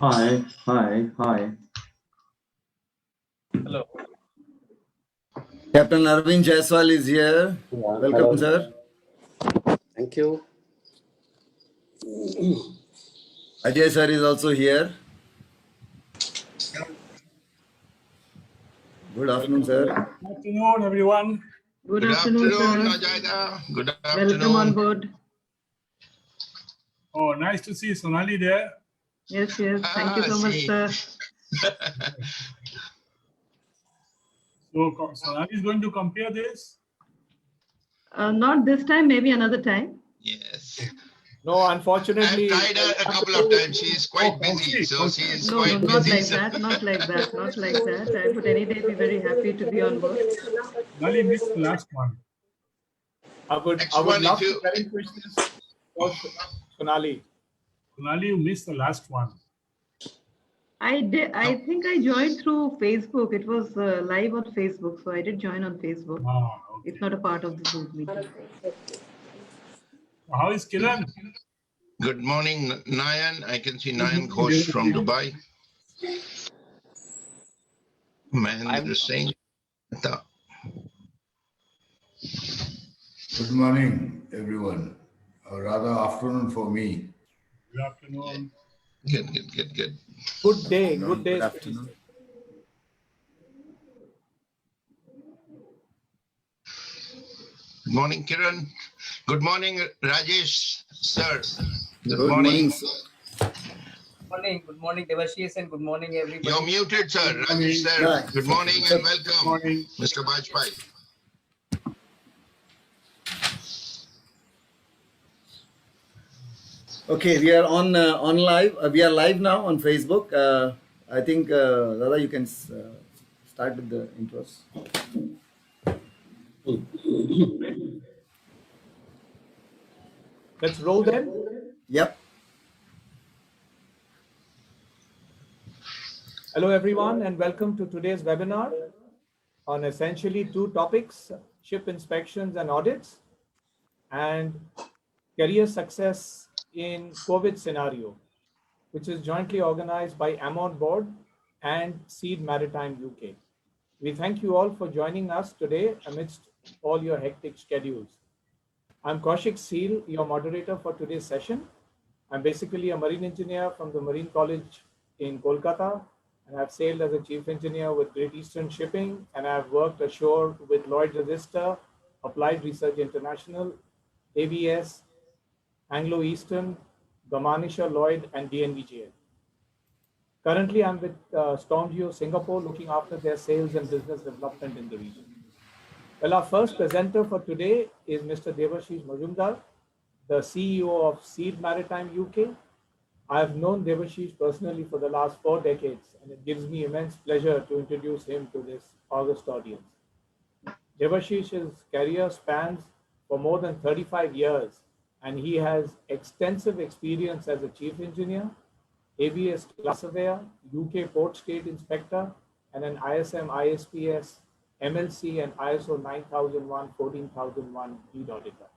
Hi, hi, hi. Hello. Captain Arvind Jaiswal is here. Welcome, sir. Thank you. Ajay sir is also here. Good afternoon, sir. Good afternoon, everyone. Good afternoon, sir. Ajay. Good Welcome on board. Oh, nice to see Sonali there. Yes, yes. Thank you so much, sir. So Sonali is going to compare this. Not this time, maybe another time. Yes. No, unfortunately. I've tried her a couple of times. She's quite busy. So she's No, quite not busy. like that. Not like that. Not like that. I would any day be very happy to be on board. Sonali missed the last one. I would love to relinquish this for Sonali. Sonali, you missed the last one. I did. I think I joined through Facebook. It was live on Facebook, so I did join on Facebook. Ah, okay. It's not a part of the Zoom meeting. How is Kiran? Good morning, Nayan. I can see Nayan Ghosh from Dubai. Mahendra Singh. Good morning, everyone. Or rather, afternoon for me. Good afternoon. Good. Good day. Good day. Good afternoon. Good morning, Kiran. Good morning, Rajesh, sir. Good morning, sir. Good morning, Devashish, and good morning, everybody. You're muted, sir. Rajesh, sir. Right. Good morning and welcome, Good morning. Mr. Bajpai. Okay, we are on live. We are live now on Facebook. I think, Dada, you can start with the intros. Let's roll then. Yep. Hello, everyone, and welcome to today's webinar on essentially two topics: ship inspections and audits, and career success in COVID scenario, which is jointly organized by AMONBORD and Seed Maritime UK. We thank you all for joining us today amidst all your hectic schedules. I'm Kaushik Seal, your moderator for today's session. I'm basically a marine engineer from the Marine College in Kolkata, and I've sailed as a chief engineer with Great Eastern Shipping, and I've worked ashore with Lloyd Register, Applied Research International, ABS, Anglo-Eastern, Gamanisha Lloyd, and DNVGL. Currently, I'm with Stormgeo Singapore, looking after their sales and business development in the region. Well, our first presenter for today is Mr. Devashish Majumdar, the CEO of Seed Maritime UK. I have known Devashish personally for the last 4 decades, and it gives me immense pleasure to introduce him to this august audience. Devashish's career spans for more than 35 years, and he has extensive experience as a chief engineer, ABS class surveyor, UK Port State Inspector, and an ISM ISPS, MLC, and ISO 9001-14001 lead auditor.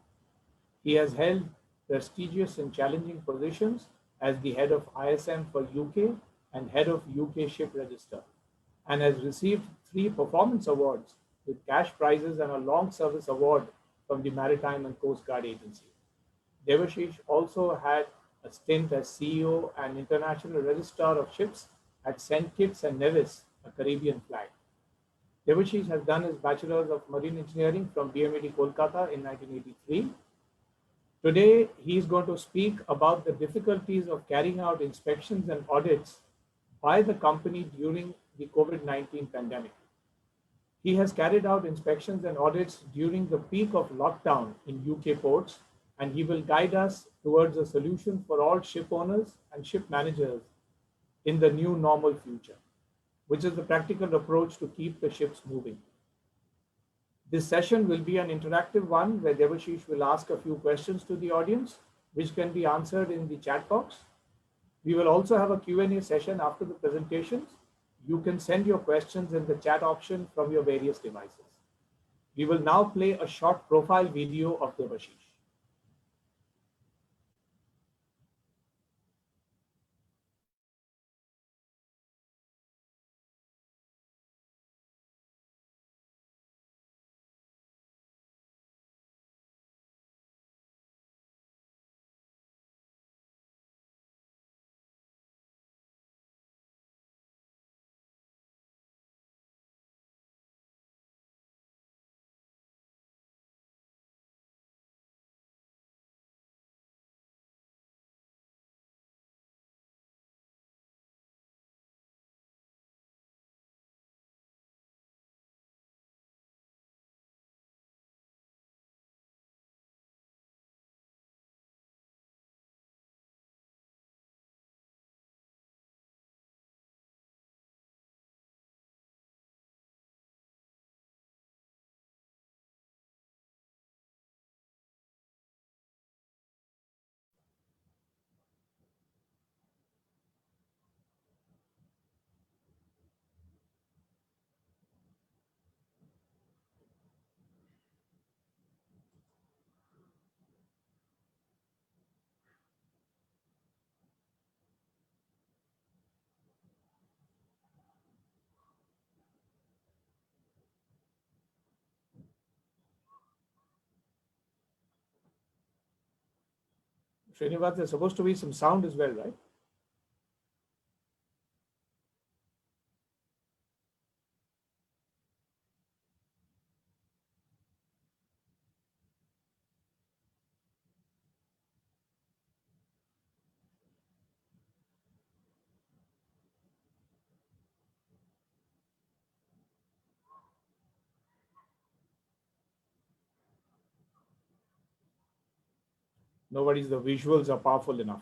He has held prestigious and challenging positions as the head of ISM for UK and head of UK Ship Register, and has received 3 performance awards with cash prizes and a long service award from the Maritime and Coast Guard Agency. Devashish also had a stint as CEO and International Registrar of Ships at St. Kitts and Nevis, a Caribbean flag. Devashish has done his Bachelor's of Marine Engineering from BMED Kolkata in 1983. Today, he is going to speak about the difficulties of carrying out inspections and audits by the company during the COVID-19 pandemic. He has carried out inspections and audits during the peak of lockdown in UK ports, and he will guide us towards a solution for all ship owners and ship managers in the new normal future, which is the practical approach to keep the ships moving. This session will be an interactive one where Devashish will ask a few questions to the audience, which can be answered in the chat box. We will also have a Q&A session after the presentations. You can send your questions in the chat option from your various devices. We will now play a short profile video of Devashish. Srinivas, there's supposed to be some sound as well, right? Nobody's, the visuals are powerful enough.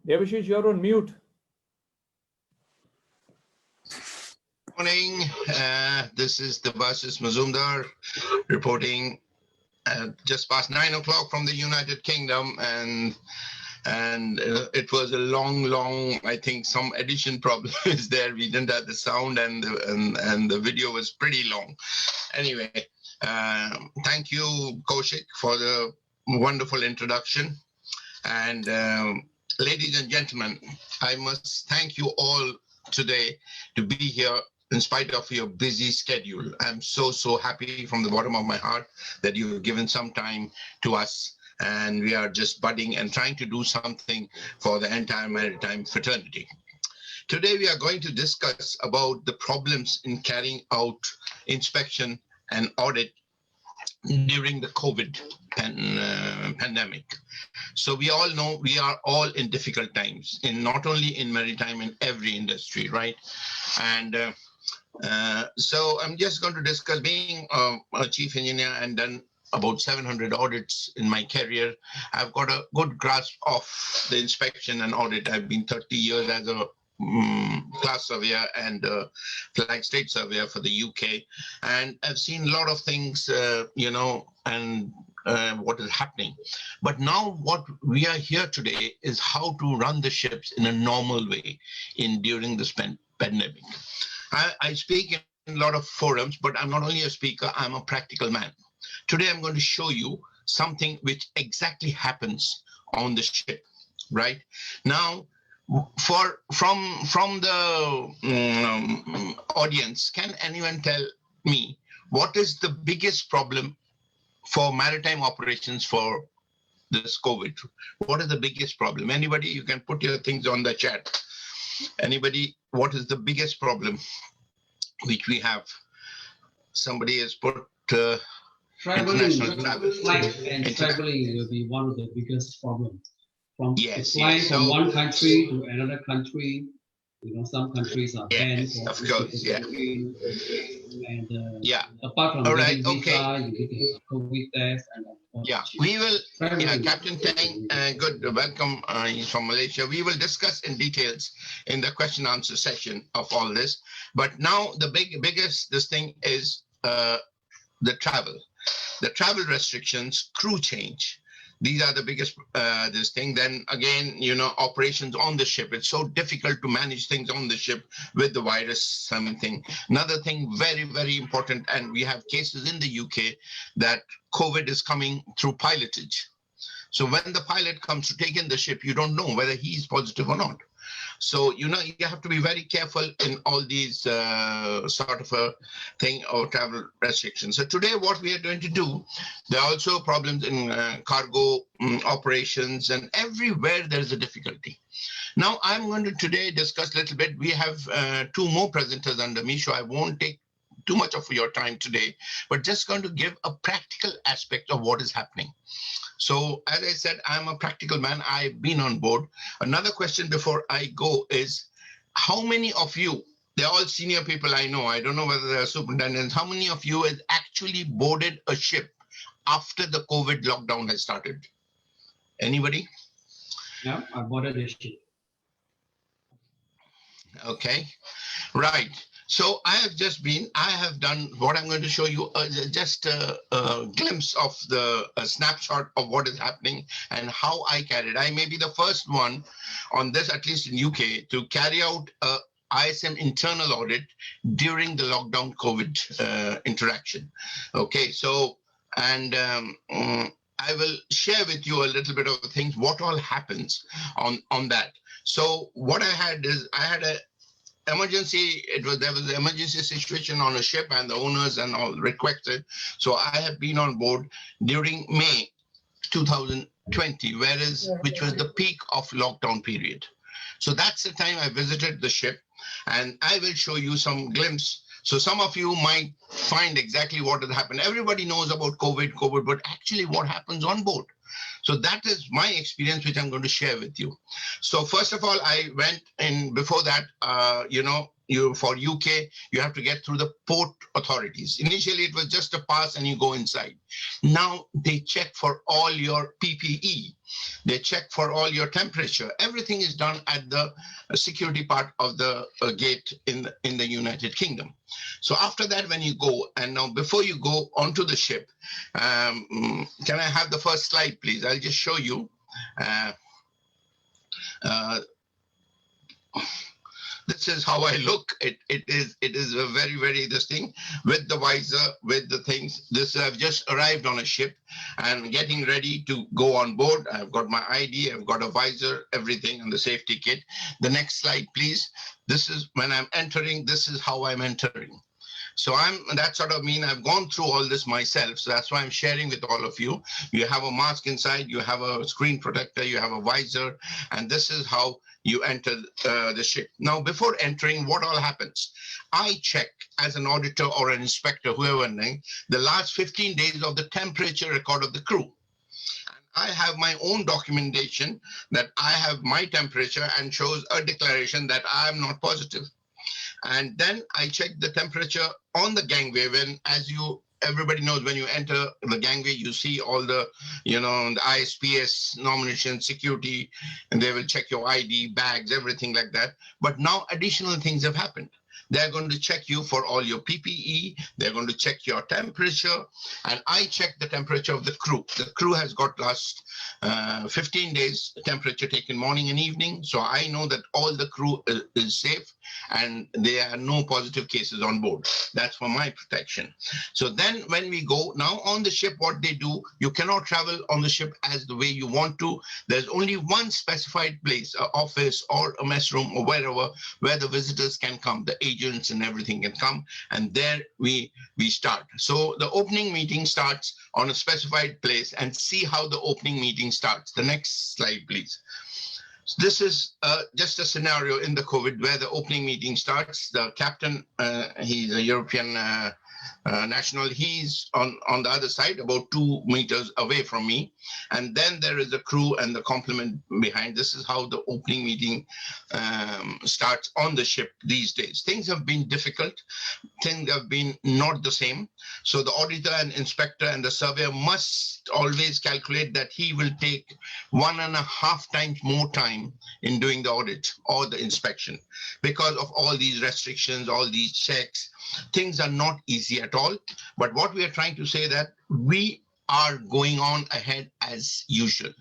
Devashish, you're on mute. Morning. This is Devashish Mazumdar reporting just past 9 o'clock from the United Kingdom, and it was a long, I think some edition problem is there. We didn't have the sound, and the video was pretty long. Anyway, thank you, Kaushik, for the wonderful introduction. And ladies and gentlemen, I must thank you all today to be here in spite of your busy schedule. I'm so happy from the bottom of my heart that you've given some time to us, and we are just budding and trying to do something for the entire maritime fraternity. Today we are going to discuss about the problems in carrying out inspection and audit during the COVID pandemic. So we all know we are all in difficult times, in not only in maritime, in every industry, right? And so I'm just going to discuss, being a chief engineer and done about 700 audits in my career. I've got a good grasp of the inspection and audit. I've been 30 years as a class surveyor and flag state surveyor for the UK, and I've seen a lot of things, and what is happening. But now what we are here today is how to run the ships in a normal way during this pandemic. I speak in a lot of forums, but I'm not only a speaker, I'm a practical man. Today I'm going to show you something which exactly happens on the ship, right? Now, from the audience, can anyone tell me what is the biggest problem for maritime operations for this COVID? What is the biggest problem? Anybody? You can put your things on the chat. Anybody? What is the biggest problem which we have? Somebody has put international travel. Flight and traveling will be one of the biggest problems. From yes, flying yes. from one country to another country, some countries are banned. Yes, of course, yeah. And yeah. apart from all right, visa, okay. you need to COVID test. And yeah, we will. Yeah, Captain Tang, good. Welcome. He's from Malaysia. We will discuss in details in the question answer session of all this. But now the biggest this thing is the travel restrictions, crew change. These are the biggest this thing. Then again, operations on the ship. It's so difficult to manage things on the ship with the virus, something. Another thing, very, very important, and we have cases in the UK that COVID is coming through pilotage. So when the pilot comes to take in the ship, you don't know whether he's positive or not. So, you have to be very careful in all these sort of a thing or travel restrictions. So today what we are going to do, there are also problems in cargo operations, and everywhere there is a difficulty. Now, I'm going to today discuss a little bit. We have 2 more presenters under me, so I won't take too much of your time today, but just going to give a practical aspect of what is happening. So as I said, I'm a practical man. I've been on board. Another question before I go is, how many of you, they're all senior people I know, I don't know whether they're superintendents, how many of you has actually boarded a ship after the COVID lockdown has started? Anybody? Yeah, I boarded a ship. Okay, right. So I have done what I'm going to show you, just a glimpse of a snapshot of what is happening and how I carried. I may be the first one on this, at least in UK, to carry out a ISM internal audit during the lockdown COVID interaction. Okay, so, and I will share with you a little bit of the things, what all happens on that. So what I had is, I had a emergency, there was an emergency situation on a ship, and the owners and all requested. So I have been on board during May 2020, which was the peak of lockdown period. So that's the time I visited the ship, and I will show you some glimpse. So some of you might find exactly what had happened. Everybody knows about COVID, but actually what happens on board. So that is my experience, which I'm going to share with you. So first of all, I went in before that, for UK, you have to get through the port authorities. Initially, it was just a pass and you go inside. Now they check for all your PPE. They check for all your temperature. Everything is done at the security part of the gate in the United Kingdom. So after that, when you go, and now before you go onto the ship, can I have the first slide, please? I'll just show you. This is how I look. It is a very, very this thing with the visor, with the things. This I've just arrived on a ship and getting ready to go on board. I've got my ID, I've got a visor, everything, and the safety kit. The next slide, please. This is when I'm entering. This is how I'm entering. So that sort of mean I've gone through all this myself. So that's why I'm sharing with all of you. You have a mask inside, you have a screen protector, you have a visor, and this is how you enter the ship. Now, before entering, what all happens? I check as an auditor or an inspector, whoever, the last 15 days of the temperature record of the crew. I have my own documentation that I have my temperature and shows a declaration that I am not positive. And then I check the temperature on the gangway when, everybody knows, when you enter the gangway, you see all the, the ISPS nomination, security, and they will check your ID, bags, everything like that. But now additional things have happened. They're going to check you for all your PPE. They're going to check your temperature. And I check the temperature of the crew. The crew has got last 15 days temperature taken morning and evening. So I know that all the crew is safe and there are no positive cases on board. That's for my protection. So then when we go now on the ship, what they do, you cannot travel on the ship as the way you want to. There's only one specified place, an office or a mess room or wherever, where the visitors can come, the agents and everything can come. And there we start. So the opening meeting starts on a specified place, and see how the opening meeting starts. The next slide, please. This is just a scenario in the COVID where the opening meeting starts. The captain, he's a European national. He's on the other side, about 2 meters away from me. And then there is the crew and the complement behind. This is how the opening meeting starts on the ship these days. Things have been difficult. Things have been not the same. So the auditor and inspector and the surveyor must always calculate that he will take 1.5 times more time in doing the audit or the inspection because of all these restrictions, all these checks. Things are not easy at all. But what we are trying to say that we are going on ahead as usual.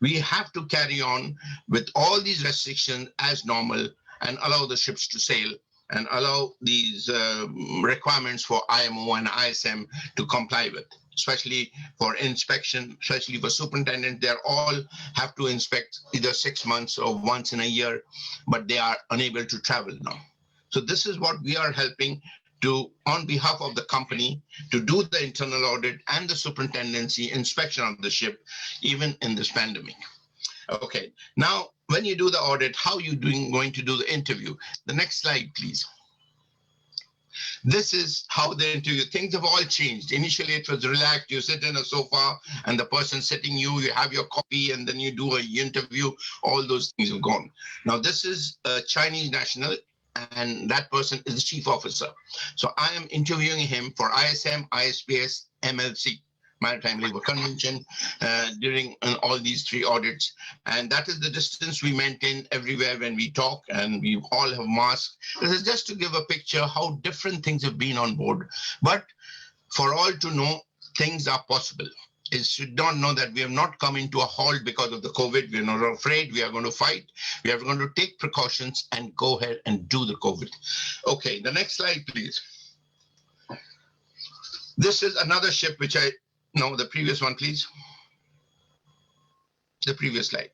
We have to carry on with all these restrictions as normal and allow the ships to sail and allow these requirements for IMO and ISM to comply with, especially for inspection, especially for superintendent. They all have to inspect either 6 months or once in a year, but they are unable to travel now. So this is what we are helping to, on behalf of the company, to do the internal audit and the superintendency inspection of the ship, even in this pandemic. Okay, now when you do the audit, how you going to do the interview? The next slide, please. This is how the interview, things have all changed. Initially, it was relaxed. You sit in a sofa and the person sitting you have your coffee and then you do an interview. All those things have gone. Now, this is a Chinese national and that person is the chief officer. So I am interviewing him for ISM, ISPS, MLC, Maritime Labour Convention, during all these 3 audits. And that is the distance we maintain everywhere when we talk, and we all have masks. This is just to give a picture how different things have been on board. But for all to know, things are possible. It should not know that we have not come into a halt because of the COVID. We are not afraid. We are going to fight. We are going to take precautions and go ahead and do the COVID. Okay, the next slide, please. This is another ship which no, the previous one, please. The previous slide.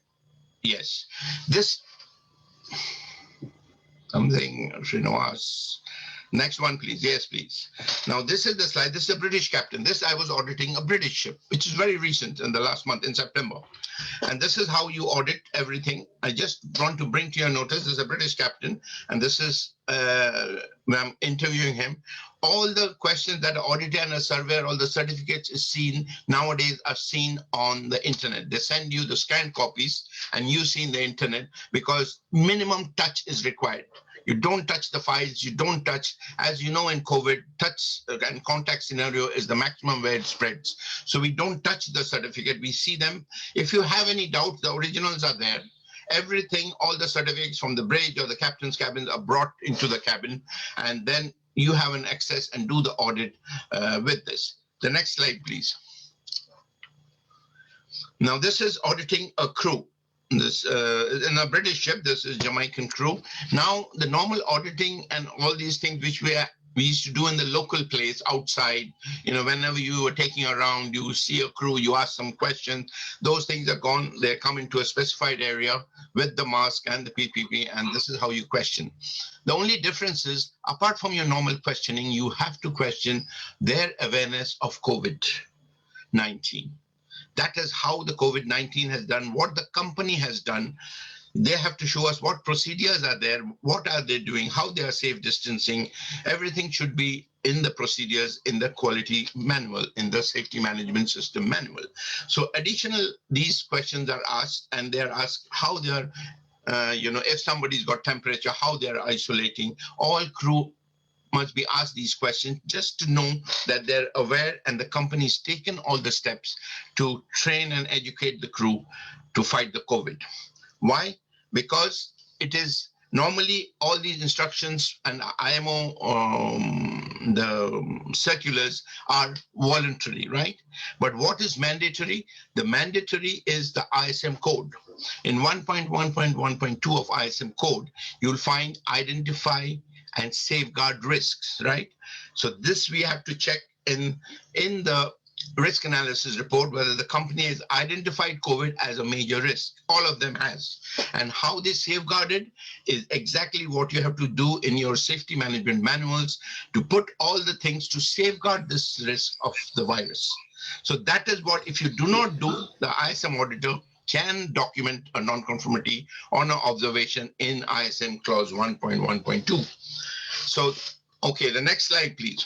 Yes. This, something Srinivas. Next one, please. Yes, please. Now, this is the slide. This is a British captain. This, I was auditing a British ship, which is very recent in the last month in September. And this is how you audit everything. I just want to bring to your notice, this is a British captain, and this is when I'm interviewing him. All the questions that an auditor and a surveyor, all the certificates is seen nowadays are seen on the internet. They send you the scanned copies and you see in the internet because minimum touch is required. You don't touch the files, you don't touch, as you know in COVID, touch and contact scenario is the maximum where it spreads. So we don't touch the certificate, we see them. If you have any doubt, the originals are there. Everything, all the certificates from the bridge or the captain's cabins are brought into the cabin, and then you have an access and do the audit with this. The next slide, please. Now this is auditing a crew. This in a British ship, this is Jamaican crew. Now the normal auditing and all these things which we used to do in the local place outside, you know, whenever you were taking around, you see a crew, you ask some questions, those things are gone. They come into a specified area with the mask and the PPP, and this is how you question. The only difference is, apart from your normal questioning, you have to question their awareness of COVID-19. That is how the COVID-19 has done, what the company has done. They have to show us what procedures are there, what are they doing, how they are safe distancing. Everything should be in the procedures, in the quality manual, in the safety management system manual. So additional, these questions are asked, and they're asked how they are, if somebody's got temperature, how they're isolating. All crew must be asked these questions just to know that they're aware, and the company's taken all the steps to train and educate the crew to fight the COVID. Why? Because it is normally all these instructions and IMO, the circulars are voluntary, right? But what is mandatory? The mandatory is the ISM code. In 1.1.1.2 of ISM code, you'll find identify and safeguard risks, right? So this we have to check in the risk analysis report whether the company has identified COVID as a major risk. All of them has. And how they safeguarded is exactly what you have to do in your safety management manuals to put all the things to safeguard this risk of the virus. So that is what, if you do not do, the ISM auditor can document a non-conformity or an observation in ISM clause 1.1.2. So, okay, the next slide, please.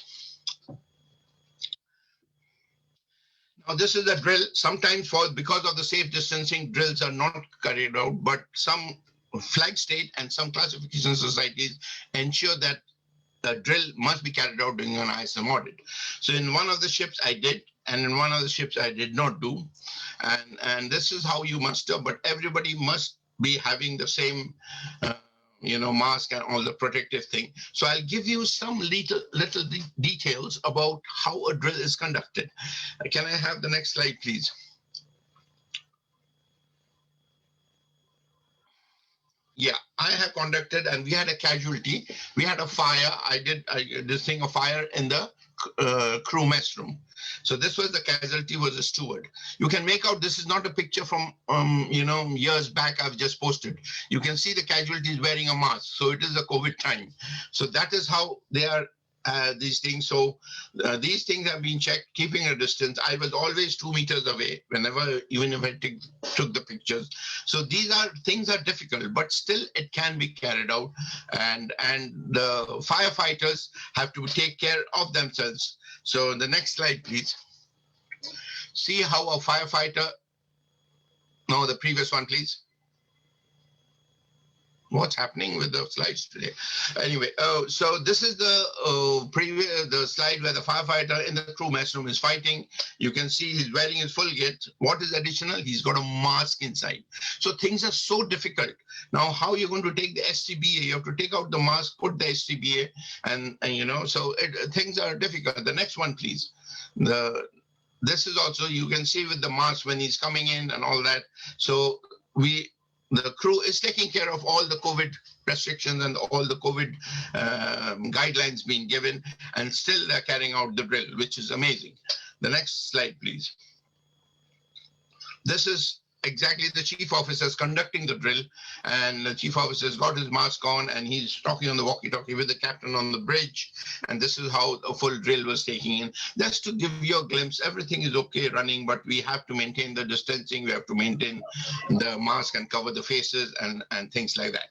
Now, this is a drill. Sometimes because of the safe distancing, drills are not carried out, but some flag state and some classification societies ensure that the drill must be carried out during an ISM audit. So in one of the ships I did, and in one of the ships I did not do. And this is how you muster, but everybody must be having the same mask and all the protective thing. So I'll give you some little details about how a drill is conducted. Can I have the next slide, please? Yeah, I have conducted, and we had a casualty. We had a fire. I did this thing, a fire in the crew mess room. So this was the casualty, was a steward. You can make out this is not a picture from years back I've just posted. You can see the casualties wearing a mask. So it is a COVID time. So that is how they are. These things. So these things have been checked, keeping a distance. I was always 2 meters away even if I took the pictures. So these things are difficult, but still it can be carried out. And the firefighters have to take care of themselves. So the next slide, please. See how a firefighter, no, the previous one, please. What's happening with the slides today? Anyway, so this is the slide where the firefighter in the crew mess room is fighting. You can see he's wearing his full kit. What is additional? He's got a mask inside. So things are so difficult. Now, how are you going to take the SCBA? You have to take out the mask, put the SCBA, and so things are difficult. The next one, please. This is also, you can see with the mask when he's coming in and all that. So the crew is taking care of all the COVID restrictions and all the COVID guidelines being given, and still they're carrying out the drill, which is amazing. The next slide, please. This is exactly the chief officers conducting the drill, and the chief officer's got his mask on and he's talking on the walkie-talkie with the captain on the bridge, and this is how a full drill was taking in. Just to give you a glimpse, everything is okay running, but we have to maintain the distancing, we have to maintain the mask and cover the faces and things like that.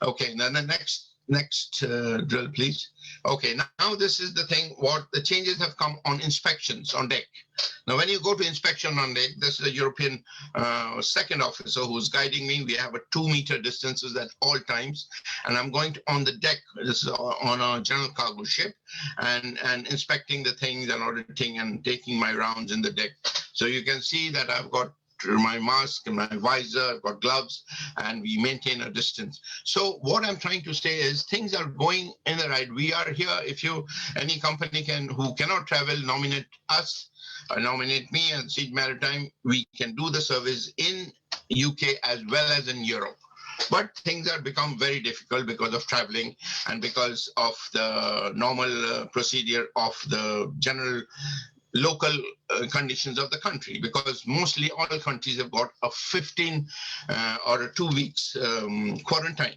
Okay, then the next drill, please. Okay, now this is the thing, what the changes have come on inspections on deck. Now, when you go to inspection on deck, this is a European second officer who's guiding me. We have a 2-meter distances at all times. And I'm going on the deck, this is on a general cargo ship, and inspecting the things and auditing and taking my rounds in the deck. So you can see that I've got my mask and my visor, I've got gloves, and we maintain a distance. So what I'm trying to say is things are going in the right. We are here. If any company who cannot travel, nominate us, nominate me and Siege Maritime, we can do the service in UK as well as in Europe. But things have become very difficult because of traveling and because of the normal procedure of the general local conditions of the country, because mostly all countries have got a 15 or a 2 weeks quarantine.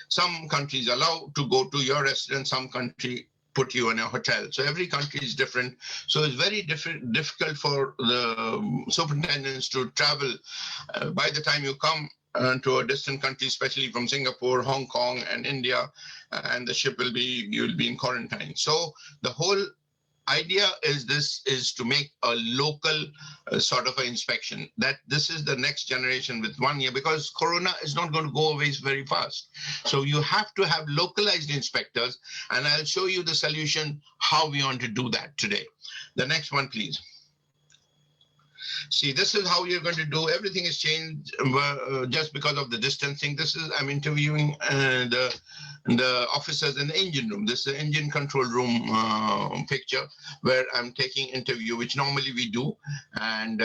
Some countries allow to go to your residence, some country put you in a hotel. So every country is different. So it's very difficult for the superintendents to travel. By the time you come to a distant country, especially from Singapore, Hong Kong, and India, and the ship you'll be in quarantine. So the whole idea is to make a local sort of an inspection, that this is the next generation with 1 year, because Corona is not going to go away very fast. So you have to have localized inspectors, and I'll show you the solution, how we want to do that today. The next one, please. See, this is how you're going to do. Everything is changed just because of the distancing. I'm interviewing the officers in the engine room. This is the engine control room picture where I'm taking interview, which normally we do. And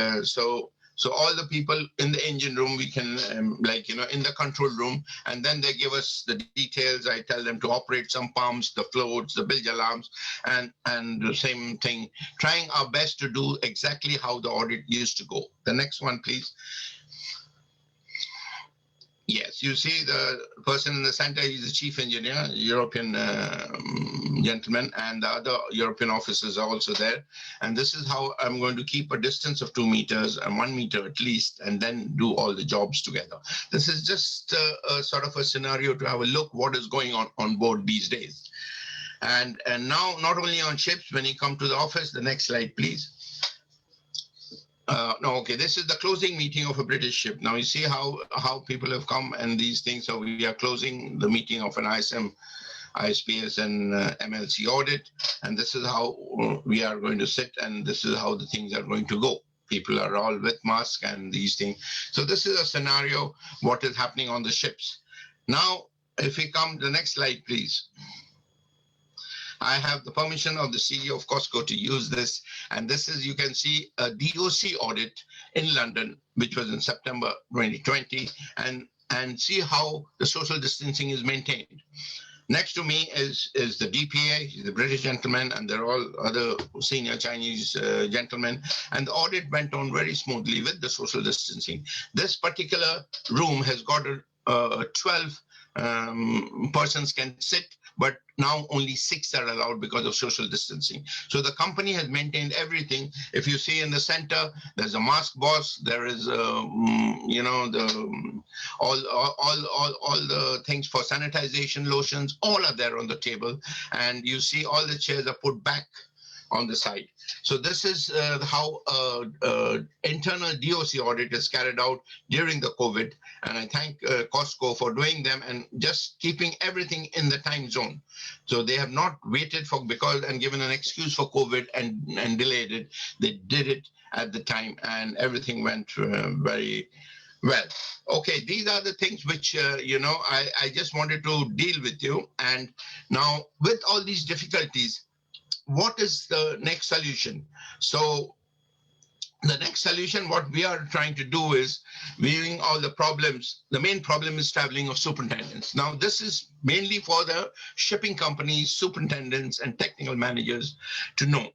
so all the people in the engine room, we can, in the control room, and then they give us the details. I tell them to operate some pumps, the floats, the bilge alarms, and the same thing, trying our best to do exactly how the audit used to go. The next one, please. Yes, you see the person in the center, he's the chief engineer, European gentleman, and the other European officers are also there. And this is how I'm going to keep a distance of 2 meters and 1 meter at least, and then do all the jobs together. This is just a sort of a scenario to have a look what is going on board these days. And now, not only on ships, when you come to the office, the next slide, please. This is the closing meeting of a British ship. Now you see how people have come and these things. So we are closing the meeting of an ISM, ISPS and MLC audit. And this is how we are going to sit, and this is how the things are going to go. People are all with masks and these things. So this is a scenario, what is happening on the ships. Now, if we come to the next slide, please. I have the permission of the CEO of Costco to use this. And this is, you can see a DOC audit in London, which was in September 2020, and see how the social distancing is maintained. Next to me is the DPA, he's the British gentleman, and there are all other senior Chinese gentlemen. And the audit went on very smoothly with the social distancing. This particular room has got 12 persons can sit, but now only 6 are allowed because of social distancing. So the company has maintained everything. If you see in the center, there's a mask boss. There is, you know, all the things for sanitization, lotions, all are there on the table. And you see all the chairs are put back on the side. So this is how internal DOC audit is carried out during the COVID. And I thank Costco for doing them and just keeping everything in the time zone. So they have not waited for and given an excuse for COVID and delayed it. They did it at the time and everything went very well. Okay, these are the things which, you know, I just wanted to deal with you. And now with all these difficulties, what is the next solution? So the next solution, what we are trying to do is viewing all the problems. The main problem is traveling of superintendents. Now, this is mainly for the shipping companies, superintendents, and technical managers to know.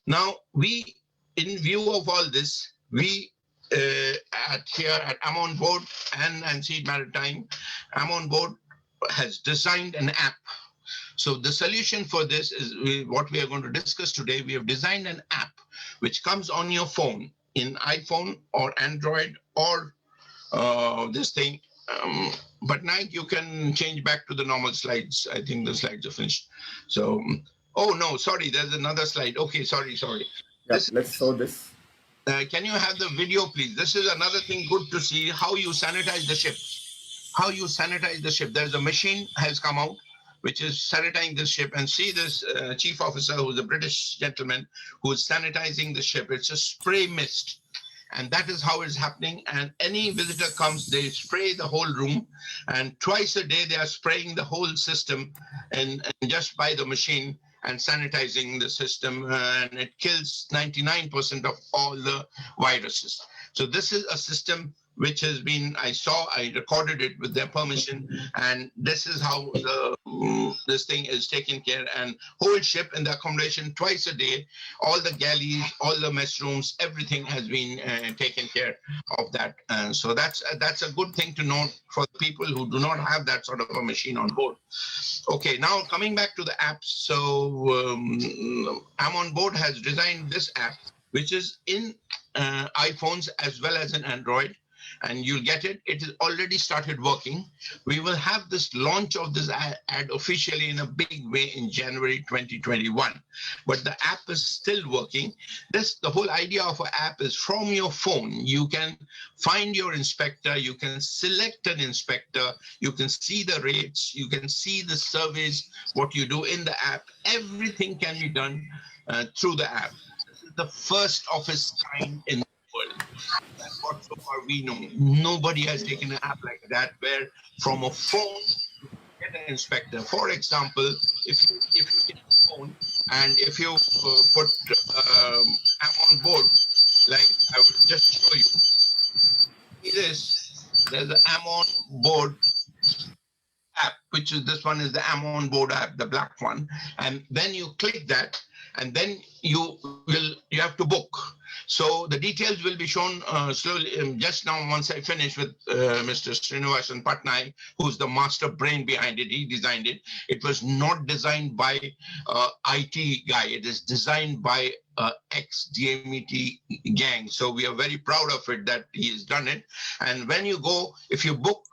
Now, we, in view of all this, we here at AMONBORD and Seed Maritime, AMONBORD has designed an app. So the solution for this is what we are going to discuss today. We have designed an app which comes on your phone in iPhone or Android or this thing. But now you can change back to the normal slides. I think the slides are finished. So, oh no, sorry, there's another slide. Okay, sorry. Yeah, let's show this. Can you have the video, please? This is another thing good to see how you sanitize the ship. How you sanitize the ship. There's a machine has come out which is sanitizing the ship, and see this chief officer who's a British gentleman who is sanitizing the ship. It's a spray mist, and that is how it's happening. And any visitor comes, they spray the whole room, and twice a day they are spraying the whole system and just by the machine and sanitizing the system, and it kills 99% of all the viruses. So this is a system which has been, I recorded it with their permission, and this is how this thing is taken care, and whole ship in the accommodation twice a day, all the galleys, all the mess rooms, everything has been taken care of that. So that's a good thing to know for people who do not have that sort of a machine on board. Okay, now coming back to the apps. So AMONBORD has designed this app, which is in iPhones as well as in Android. And you'll get it. It has already started working. We will have this launch of this ad officially in a big way in January 2021. But the app is still working. The whole idea of an app is from your phone. You can find your inspector. You can select an inspector. You can see the rates. You can see the surveys, what you do in the app. Everything can be done through the app. This is the first of its kind in the world. That's what so far we know. Nobody has taken an app like that where from a phone you get an inspector. For example, if you get a phone and if you put AMONBORD, like I will just show you. See this, there's an AMONBORD app, which is this one is the AMONBORD app, the black one. And then you click that, and then you have to book. So the details will be shown slowly just now once I finish with Mr. Srinivasan Patnaik, who's the master brain behind it. He designed it. It was not designed by IT guy. It is designed by ex-DMET gang. So we are very proud of it that he has done it. And when you go, if you book,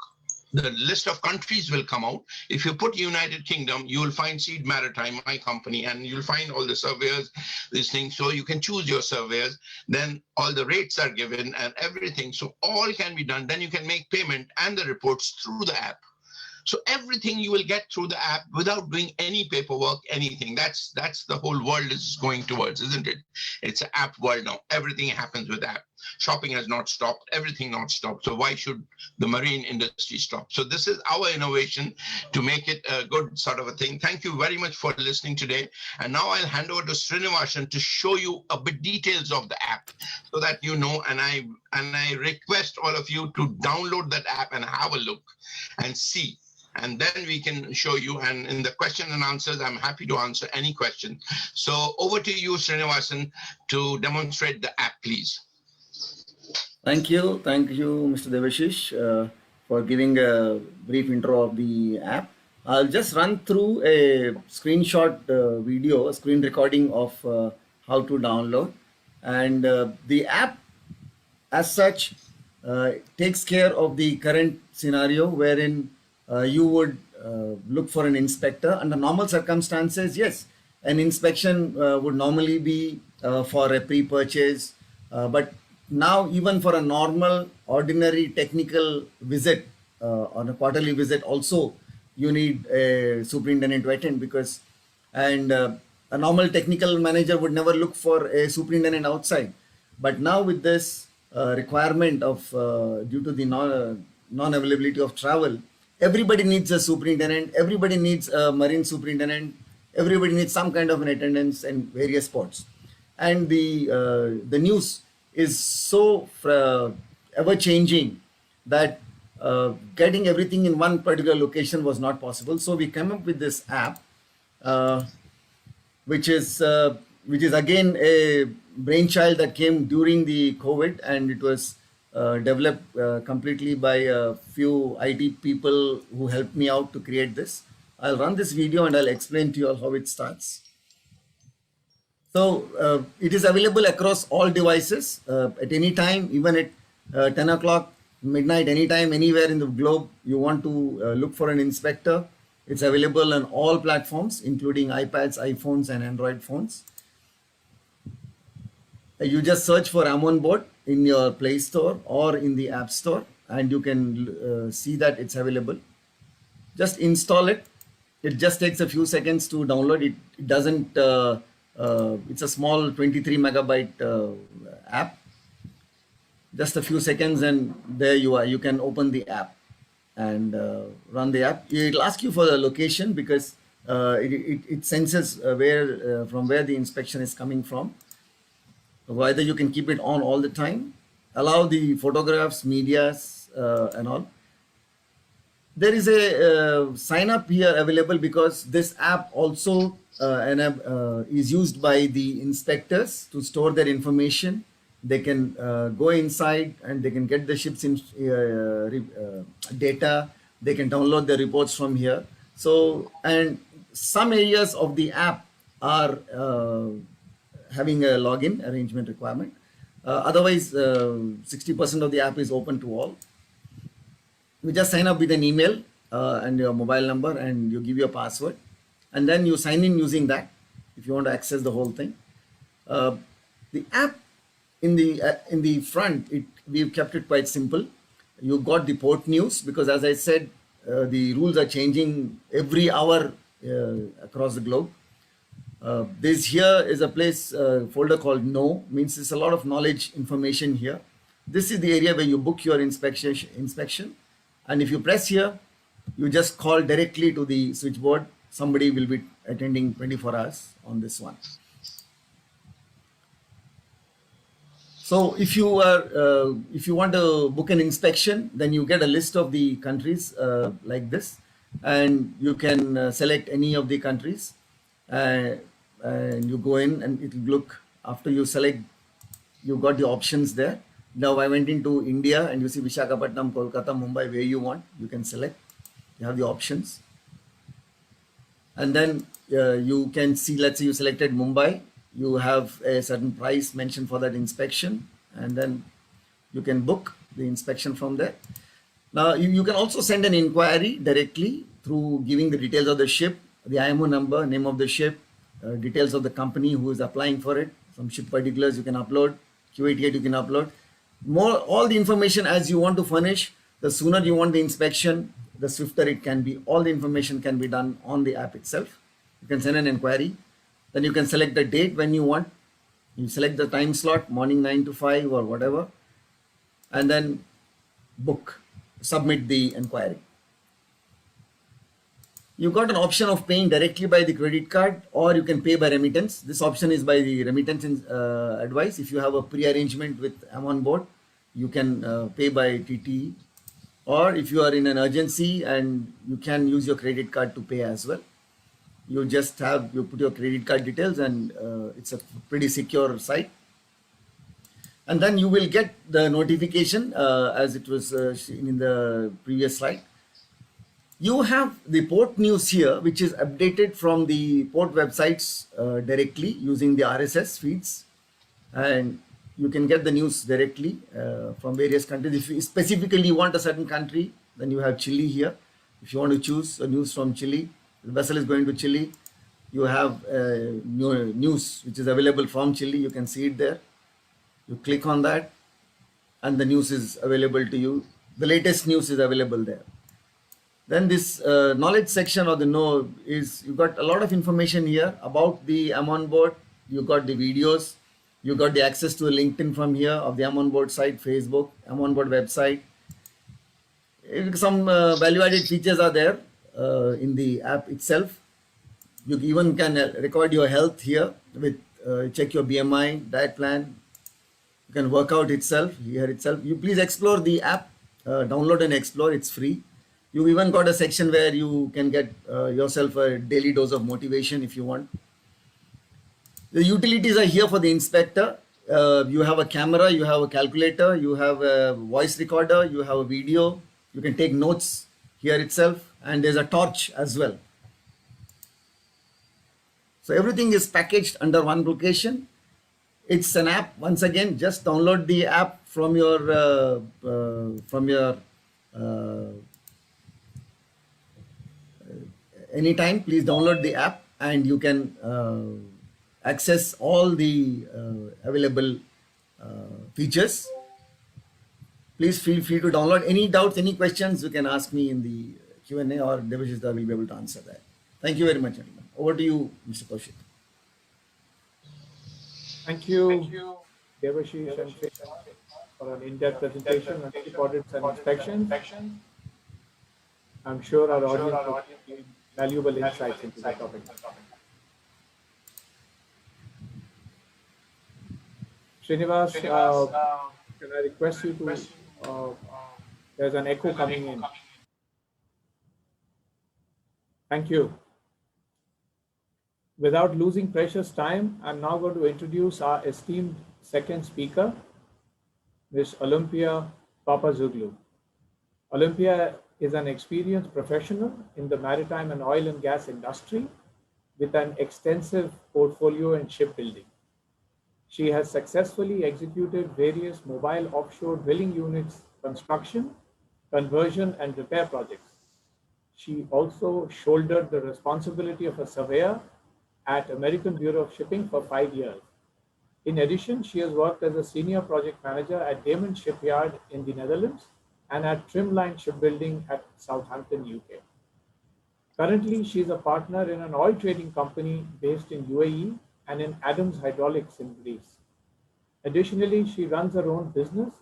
the list of countries will come out. If you put United Kingdom, you will find Seed Maritime, my company, and you'll find all the surveyors, these things. So you can choose your surveyors. Then all the rates are given and everything. So all can be done. Then you can make payment and the reports through the app. So everything you will get through the app without doing any paperwork, anything. That's the whole world is going towards, isn't it? It's an app world now. Everything happens with app. Shopping has not stopped, everything not stopped. So why should the marine industry stop? So this is our innovation to make it a good sort of a thing. Thank you very much for listening today. And now I'll hand over to Srinivasan to show you a bit details of the app so that you know, and I request all of you to download that app and have a look and see. And then we can show you, and in the question and answers, I'm happy to answer any question. So over to you, Srinivasan, to demonstrate the app, please. Thank you, Mr. Devashish, for giving a brief intro of the app. I'll just run through a screenshot video, a screen recording of how to download. And the app as such takes care of the current scenario wherein you would look for an inspector. Under normal circumstances, yes, an inspection would normally be for a pre-purchase, but now even for a normal, ordinary technical visit on a quarterly visit also, you need a superintendent to attend because, and a normal technical manager would never look for a superintendent outside. But now with this requirement of due to the non-availability of travel, everybody needs a superintendent, everybody needs a marine superintendent, everybody needs some kind of an attendance in various spots. And the news is so ever changing that getting everything in one particular location was not possible. So we came up with this app, which is again a brainchild that came during the COVID, and it was developed completely by a few IT people who helped me out to create this. I'll run this video and I'll explain to you all how it starts. So it is available across all devices at any time, even at 10 o'clock, midnight, anytime, anywhere in the globe you want to look for an inspector. It's available on all platforms, including iPads, iPhones, and Android phones. You just search for AMONBORD in your Play Store or in the App Store, and you can see that it's available. Just install it. It just takes a few seconds to download. It doesn't, it's a small 23 megabyte app. Just a few seconds and there you are. You can open the app and run the app. It'll ask you for the location because it senses from where the inspection is coming from. Whether you can keep it on all the time, allow the photographs, medias, and all. There is a sign up here available because this app also is used by the inspectors to store their information. They can go inside and they can get the ship's data. They can download the reports from here. So, and some areas of the app are having a login arrangement requirement. Otherwise, 60% of the app is open to all. You just sign up with an email and your mobile number, and you give your password, and then you sign in using that if you want to access the whole thing. The app in the front, we've kept it quite simple. You got the port news because, as I said, the rules are changing every hour across the globe. This here is a place folder called No, means there's a lot of knowledge information here. This is the area where you book your inspection. And if you press here, you just call directly to the switchboard. Somebody will be attending 24 hours on this one. So if you want to book an inspection, then you get a list of the countries like this, and you can select any of the countries, and you go in and it will look. After you select, you got the options there. Now I went into India and you see Visakhapatnam, Kolkata, Mumbai, where you want, you can select. You have the options. And then you can see, let's say you selected Mumbai, you have a certain price mentioned for that inspection, and then you can book the inspection from there. Now you can also send an inquiry directly through giving the details of the ship, the IMO number, name of the ship, details of the company who is applying for it, some ship particulars you can upload, Q88 you can upload. All the information as you want to furnish. The sooner you want the inspection, the swifter it can be. All the information can be done on the app itself. You can send an inquiry. Then you can select the date when you want. You select the time slot, morning 9 to 5 or whatever. and then book, submit the inquiry. You got an option of paying directly by the credit card, or you can pay by remittance. This option is by the remittance advice. If you have a pre-arrangement with AMONBORD, you can pay by TTE, or if you are in an urgency and you can use your credit card to pay as well. You just you put your credit card details, and it's a pretty secure site. And then you will get the notification as it was in the previous slide. You have the port news here, which is updated from the port websites directly using the RSS feeds, and you can get the news directly from various countries. If you specifically want a certain country, then you have Chile here. If you want to choose a news from Chile, the vessel is going to Chile, you have news which is available from Chile. You can see it there. You click on that, and the news is available to you. The latest news is available there. Then this knowledge section, or the is you got a lot of information here about the AMONBORD. You got the videos. You got the access to the LinkedIn from here of the AMONBORD site, Facebook, AMONBORD website. Some value-added features are there in the app itself. You even can record your health here with check your BMI, diet plan. You can work out itself here itself. You please explore the app, download and explore. It's free. You even got a section where you can get yourself a daily dose of motivation if you want. The utilities are here for the inspector. You have a camera, you have a calculator, you have a voice recorder, you have a video. You can take notes here itself, and there's a torch as well. So everything is packaged under one location. It's an app. Once again, just download the app from your anytime. Please download the app, and you can access all the available features. Please feel free to download. Any doubts, any questions, you can ask me in the Q&A, or Devashish will be able to answer that. Thank you very much, gentlemen. Over to you, Mr. Kaushik. Thank you, Devashish and Sri, for an in-depth presentation on audits and inspections. I'm sure our audience will gain valuable insights into the topic. Srinivas, can I request you to, there's an echo coming in. Thank you. Without losing precious time, I'm now going to introduce our esteemed second speaker, Ms. Olympia Papazoglu. Olympia is an experienced professional in the maritime and oil and gas industry with an extensive portfolio in shipbuilding. She has successfully executed various mobile offshore drilling units construction, conversion, and repair projects. She also shouldered the responsibility of a surveyor at American Bureau of Shipping for 5 years. In addition, she has worked as a senior project manager at Damon Shipyard in the Netherlands and at Trimline Shipbuilding at Southampton, UK. Currently, she is a partner in an oil trading company based in UAE and in Adams Hydraulics in Greece. Additionally, she runs her own business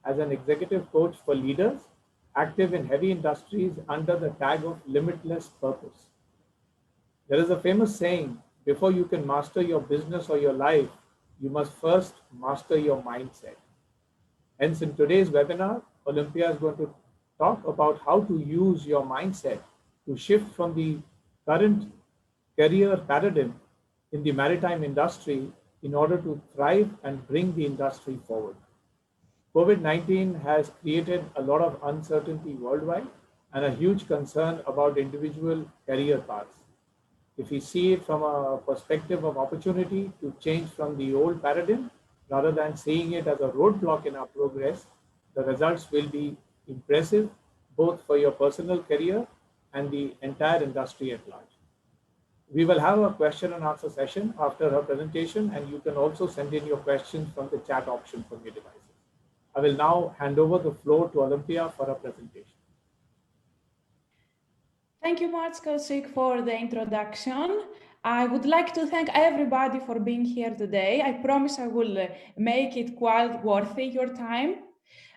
as an executive coach for leaders active in heavy industries under the tag of limitless purpose. There is a famous saying, before you can master your business or your life, you must first master your mindset. Hence, in today's webinar, Olympia is going to talk about how to use your mindset to shift from the current career paradigm in the maritime industry in order to thrive and bring the industry forward. COVID-19 has created a lot of uncertainty worldwide and a huge concern about individual career paths. If we see it from a perspective of opportunity to change from the old paradigm, rather than seeing it as a roadblock in our progress, the results will be impressive, both for your personal career and the entire industry at large. We will have a question and answer session after her presentation, and you can also send in your questions from the chat option from your devices. I will now hand over the floor to Olympia for her presentation. Thank you much, Kaushik, for the introduction. I would like to thank everybody for being here today. I promise I will make it quite worthy your time.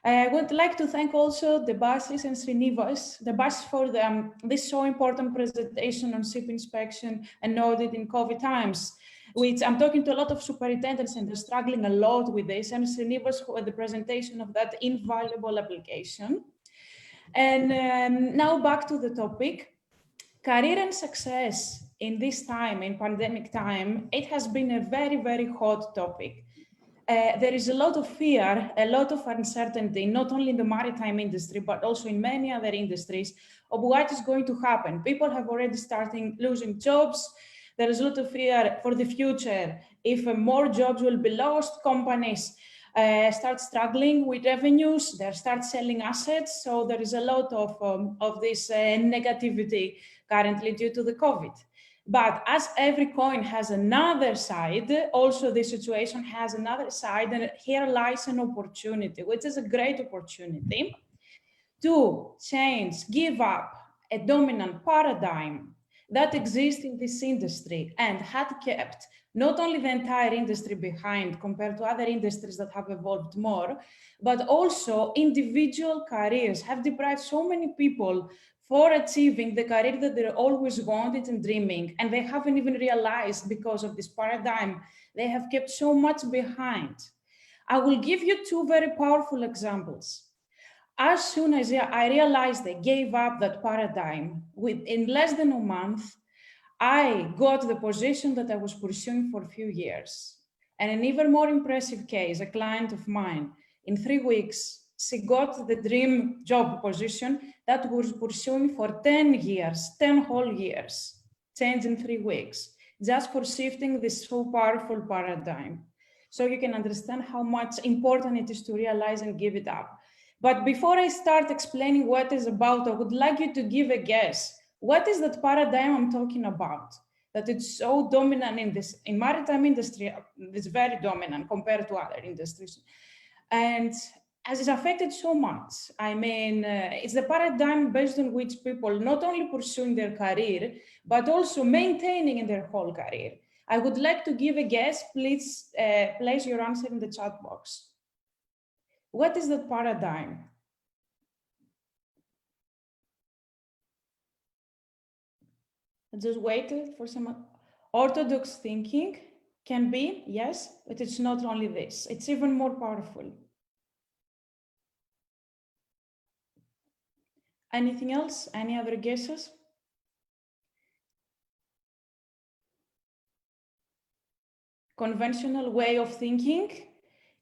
I would like to thank also the Devasis and Srinivas, the Devasis for this so important presentation on ship inspection and audit in COVID times, which I'm talking to a lot of superintendents and they're struggling a lot with this, and Srinivas for the presentation of that invaluable application. And now back to the topic. Career and success in this time, in pandemic time, it has been a very, very hot topic. There is a lot of fear, a lot of uncertainty, not only in the maritime industry, but also in many other industries of what is going to happen. People have already started losing jobs. There is a lot of fear for the future. If more jobs will be lost, companies start struggling with revenues, they start selling assets. So there is a lot of this negativity currently due to the COVID. But as every coin has another side, also the situation has another side, and here lies an opportunity, which is a great opportunity to change, give up a dominant paradigm that exists in this industry and had kept not only the entire industry behind compared to other industries that have evolved more, but also individual careers have deprived so many people for achieving the career that they always wanted and dreaming, and they haven't even realized because of this paradigm, they have kept so much behind. I will give you two very powerful examples. As soon as I realized I gave up that paradigm, in less than a month, I got the position that I was pursuing for a few years. And an even more impressive case, a client of mine, in 3 weeks, she got the dream job position that was pursuing for 10 years, 10 whole years, change in 3 weeks, just for shifting this so powerful paradigm. So you can understand how much important it is to realize and give it up. But before I start explaining what it's about, I would like you to give a guess. What is that paradigm I'm talking about? That it's so dominant in maritime industry, it's very dominant compared to other industries. And as it's affected so much, I mean, it's the paradigm based on which people not only pursuing their career, but also maintaining in their whole career. I would like to give a guess. Please place your answer in the chat box. What is that paradigm? I just waited for some orthodox thinking. Can be, yes, but it's not only this. It's even more powerful. Anything else? Any other guesses? Conventional way of thinking?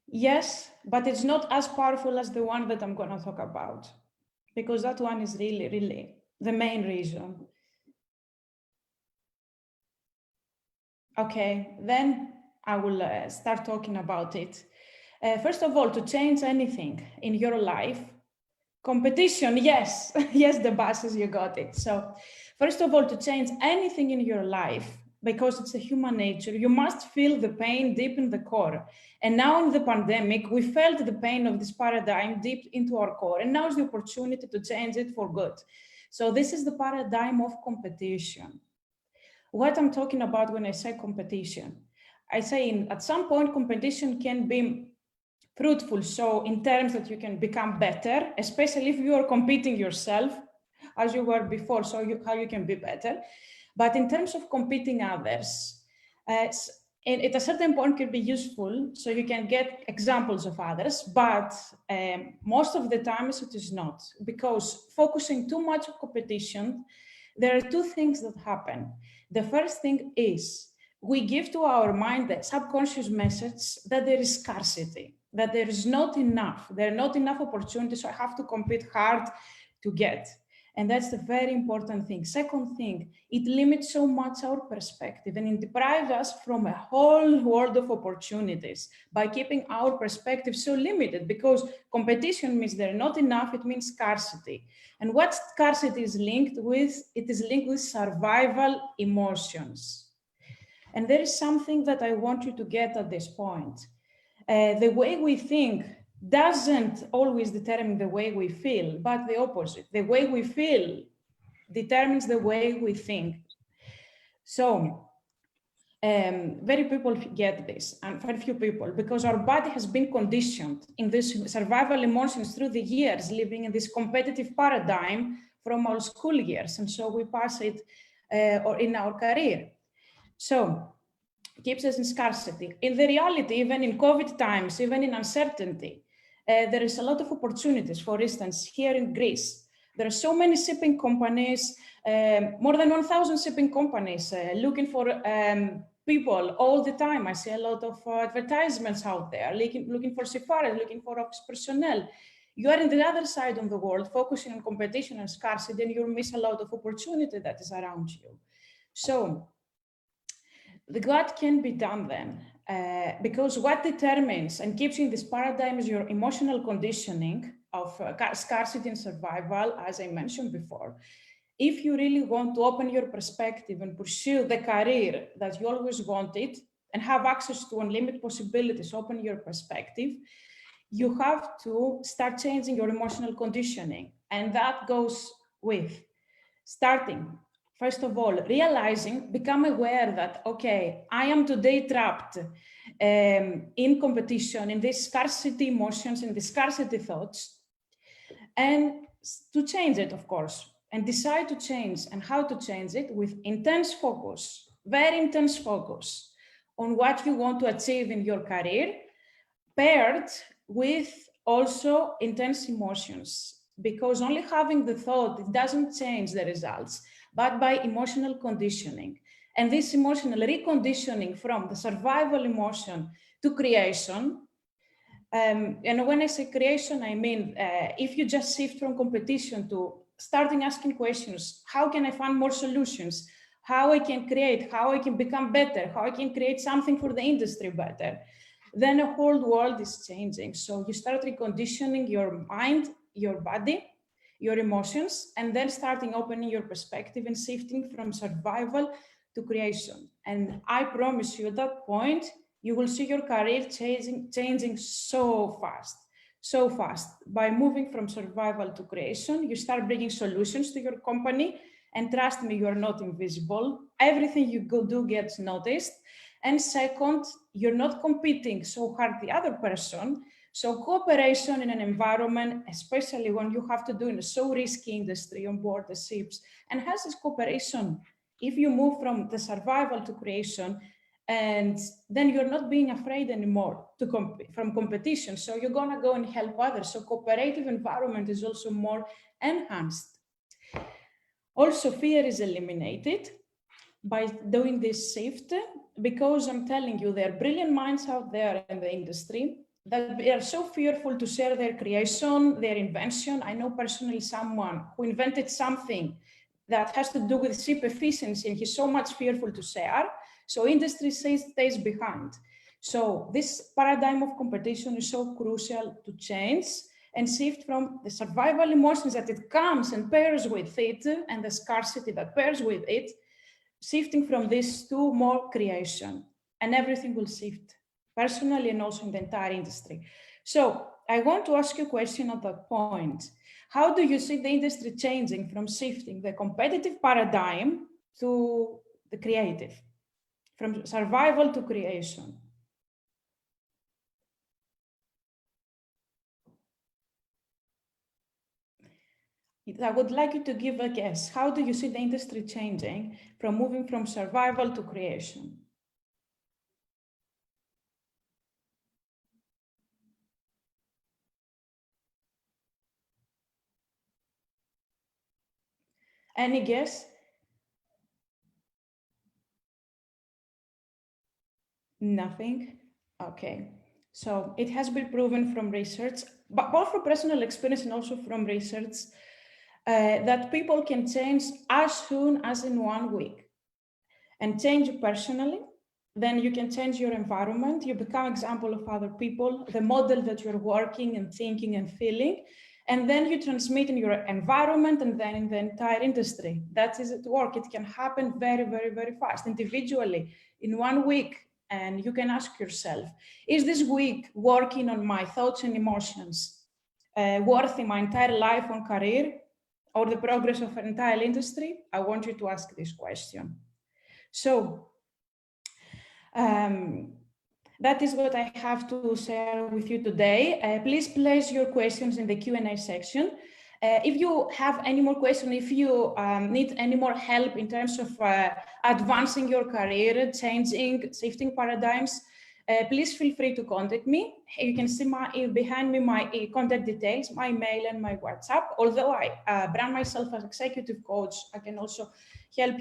Yes, but it's not as powerful as the one that I'm going to talk about, because that one is really, really the main reason. Okay, then I will start talking about it. First of all, to change anything in your life, competition, yes, yes, the buses, you got it. So first of all, to change anything in your life, because it's a human nature, you must feel the pain deep in the core. And now in the pandemic, we felt the pain of this paradigm deep into our core. And now is the opportunity to change it for good. So this is the paradigm of competition. What I'm talking about when I say competition, I say at some point, competition can be fruitful. So in terms that you can become better, especially if you are competing yourself as you were before, so how you can be better. But in terms of competing others, at a certain point can be useful, so you can get examples of others, but most of the time it is not, because focusing too much on competition, there are two things that happen. The first thing is we give to our mind the subconscious message that there is scarcity, that there is not enough, there are not enough opportunities, so I have to compete hard to get. And that's the very important thing. Second thing, it limits so much our perspective and it deprives us from a whole world of opportunities by keeping our perspective so limited, because competition means there are not enough, it means scarcity. And what scarcity is linked with, it is linked with survival emotions. And there is something that I want you to get at this point. The way we think doesn't always determine the way we feel, but the opposite. The way we feel determines the way we think. So very people get this, and very few people, because our body has been conditioned in this survival emotions through the years, living in this competitive paradigm from our school years, and so we pass it or in our career. So keeps us in scarcity. In the reality, even in COVID times, even in uncertainty, there is a lot of opportunities. For instance, here in Greece, there are so many shipping companies, more than 1,000 shipping companies looking for people all the time. I see a lot of advertisements out there, looking for seafarers, looking for office personnel. You are in the other side of the world, focusing on competition and scarcity, and you miss a lot of opportunity that is around you. So what can be done then? Because what determines and keeps you in this paradigm is your emotional conditioning of scarcity and survival, as I mentioned before. If you really want to open your perspective and pursue the career that you always wanted and have access to unlimited possibilities, open your perspective, you have to start changing your emotional conditioning. And that goes with starting, first of all, realizing, become aware that, okay, I am today trapped in competition, in these scarcity emotions, in the scarcity thoughts, and to change it, of course, and decide to change and how to change it with intense focus, very intense focus on what you want to achieve in your career, paired with also intense emotions, because only having the thought, it doesn't change the results, but by emotional conditioning. And this emotional reconditioning from the survival emotion to creation. And when I say creation, I mean, if you just shift from competition to starting asking questions, how can I find more solutions? How I can create, how I can become better, how I can create something for the industry better, then the whole world is changing. So you start reconditioning your mind, your body, your emotions, and then starting opening your perspective and shifting from survival to creation. And I promise you, at that point, you will see your career changing so fast. By moving from survival to creation, you start bringing solutions to your company. And trust me, you are not invisible. Everything you do gets noticed. And second, you're not competing so hard the other person. So cooperation in an environment, especially when you have to do in a so risky industry on board the ships, and has this cooperation, if you move from the survival to creation, and then you're not being afraid anymore from competition. So you're gonna go and help others. So cooperative environment is also more enhanced. Also, fear is eliminated by doing this shift, because I'm telling you, there are brilliant minds out there in the industry that they are so fearful to share their creation, their invention. I know personally someone who invented something that has to do with ship efficiency, and he's so much fearful to share. So industry stays behind. So this paradigm of competition is so crucial to change and shift from the survival emotions that it comes and pairs with it, and the scarcity that pairs with it, shifting from this to more creation, and everything will shift personally and also in the entire industry. So I want to ask you a question at that point. How do you see the industry changing from shifting the competitive paradigm to the creative, from survival to creation? I would like you to give a guess. How do you see the industry changing from moving from survival to creation? Any guess? Nothing? Okay. So it has been proven from research, but both from personal experience and also from research, that people can change as soon as in 1 week. And change personally, then you can change your environment. You become example of other people, the model that you're working and thinking and feeling. And then you transmit in your environment and then in the entire industry. That is at work. It can happen very, very, very fast, individually, in 1 week. And you can ask yourself, is this week working on my thoughts and emotions worth my entire life on career or the progress of an entire industry? I want you to ask this question. So That is what I have to share with you today. Please place your questions in the Q&A section. If you have any more questions, if you need any more help in terms of advancing your career, shifting paradigms, please feel free to contact me. You can see behind me my contact details, my mail and my WhatsApp. Although I brand myself as executive coach, I can also help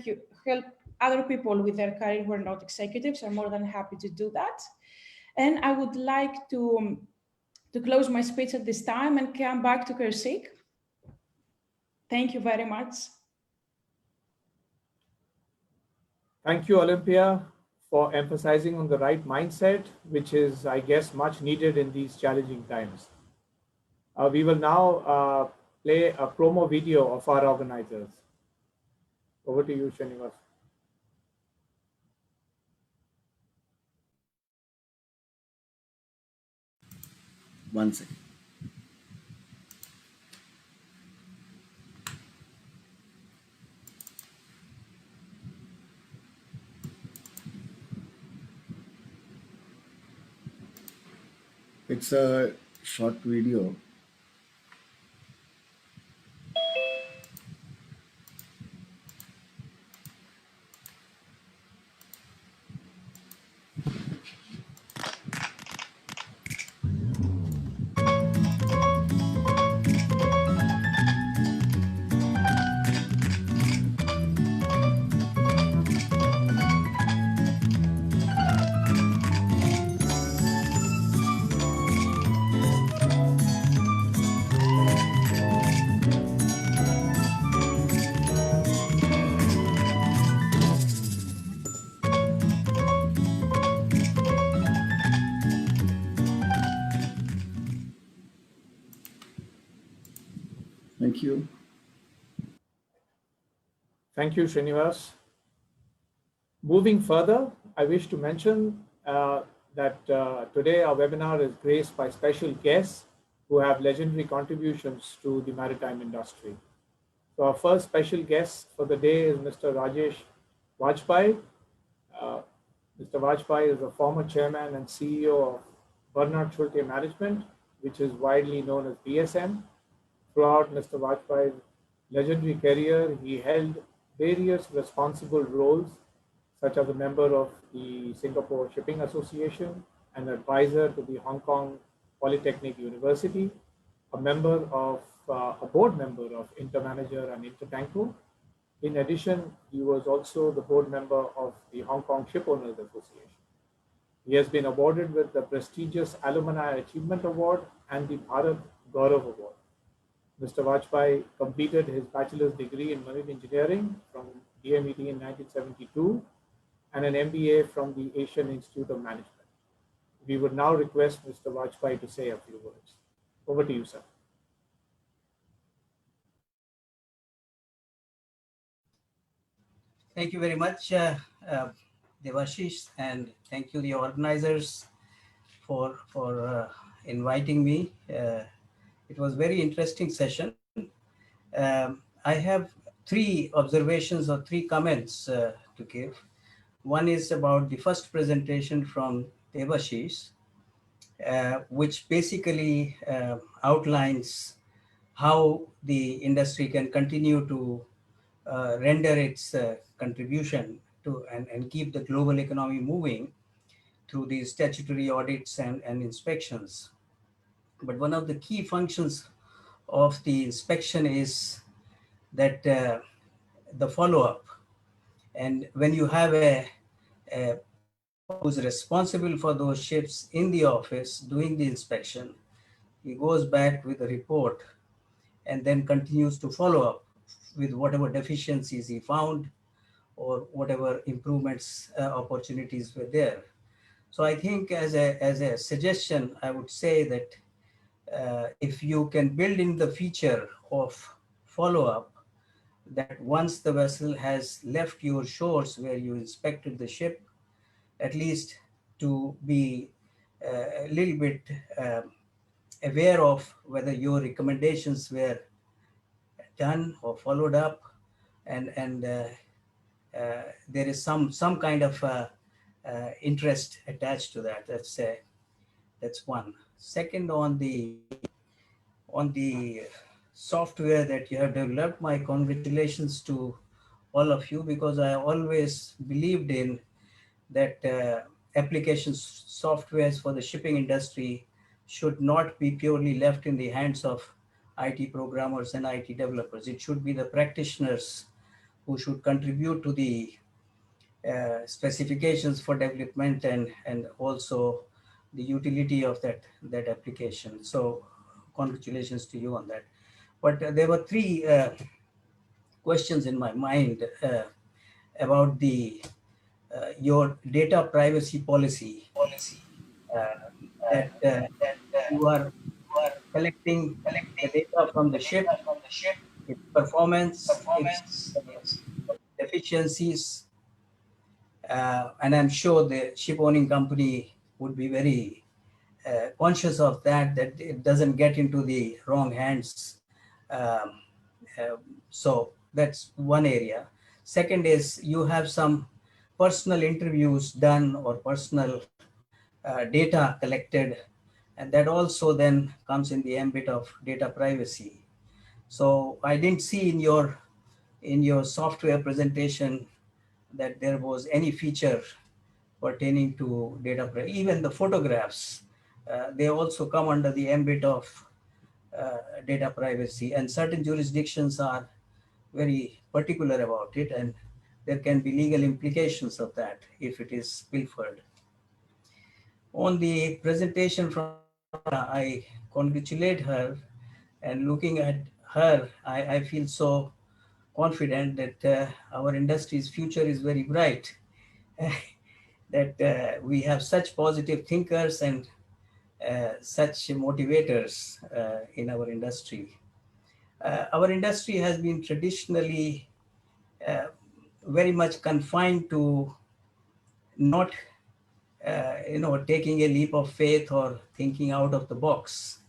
other people with their career who are not executives. I'm more than happy to do that. And I would like to close my speech at this time and come back to Kersik. Thank you very much. Thank you, Olympia, for emphasizing on the right mindset, which is, I guess, much needed in these challenging times. We will now play a promo video of our organizers. Over to you, Srinivas. One second. It's a short video. Thank you. Thank you, Srinivas. Moving further, I wish to mention that today our webinar is graced by special guests who have legendary contributions to the maritime industry. So our first special guest for the day is Mr. Rajesh Vajpayee. Mr. Vajpayee is a former chairman and CEO of Bernard Schulte Management, which is widely known as BSM. Throughout Mr. Vajpayee's legendary career, he held various responsible roles, such as a member of the Singapore Shipping Association, an advisor to the Hong Kong Polytechnic University, a board member of Intermanager and Intertanko. In addition, he was also the board member of the Hong Kong Shipowners Association. He has been awarded with the prestigious Alumni Achievement Award and the Bharat Gaurav Award. Mr. Vajpayee completed his bachelor's degree in marine engineering from DMET in 1972 and an MBA from the Asian Institute of Management. We would now request Mr. Vajpayee to say a few words. Over to you, sir. Thank you very much, Devashish, and thank you, the organizers, for inviting me. It was very interesting session. I have three observations or three comments to give. One is about the first presentation from Devashish, which basically outlines how the industry can continue to render its contribution to and keep the global economy moving through these statutory audits and inspections. But one of the key functions of the inspection is that the follow-up. And when you have a who's responsible for those ships in the office doing the inspection, he goes back with a report and then continues to follow up with whatever deficiencies he found or whatever improvements opportunities were there. So I think as a suggestion, I would say that if you can build in the feature of follow-up, that once the vessel has left your shores where you inspected the ship, at least to be a little bit aware of whether your recommendations were done or followed up, and there is some kind of interest attached to that. That's one. Second, on the software that you have developed, my congratulations to all of you, because I always believed in that applications softwares for the shipping industry should not be purely left in the hands of IT programmers and IT developers. It should be the practitioners who should contribute to the specifications for development and also the utility of that application. So congratulations to you on that. But there were three questions in my mind about the your data privacy policy, uh, that you are collecting the data from the ship, its performance, its deficiencies, and I'm sure the ship owning company would be very conscious of that it doesn't get into the wrong hands. Um, so that's one area. Second is you have some personal interviews done or personal data collected, and that also then comes in the ambit of data privacy. So I didn't see in your software presentation that there was any feature pertaining to data privacy. Even the photographs, they also come under the ambit of data privacy, and certain jurisdictions are very particular about it, and there can be legal implications of that if it is pilfered. On the presentation from I congratulate her, and looking at her, I feel so confident that our industry's future is very bright. That we have such positive thinkers and such motivators in our industry. Our industry has been traditionally uh, very much confined to not taking a leap of faith or thinking out of the box.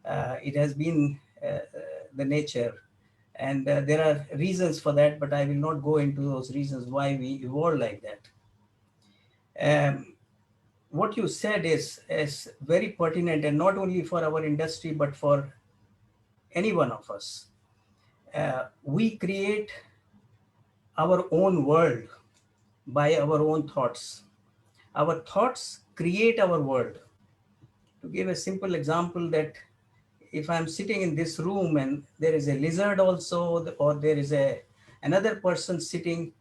It has been the nature, and there are reasons for that, but I will not go into those reasons why we evolved like that. What you said is very pertinent, and not only for our industry but for any one of us. We create our own world by our own thoughts. Our thoughts create our world. To give a simple example, that if I'm sitting in this room and there is a lizard also, or there is another person sitting,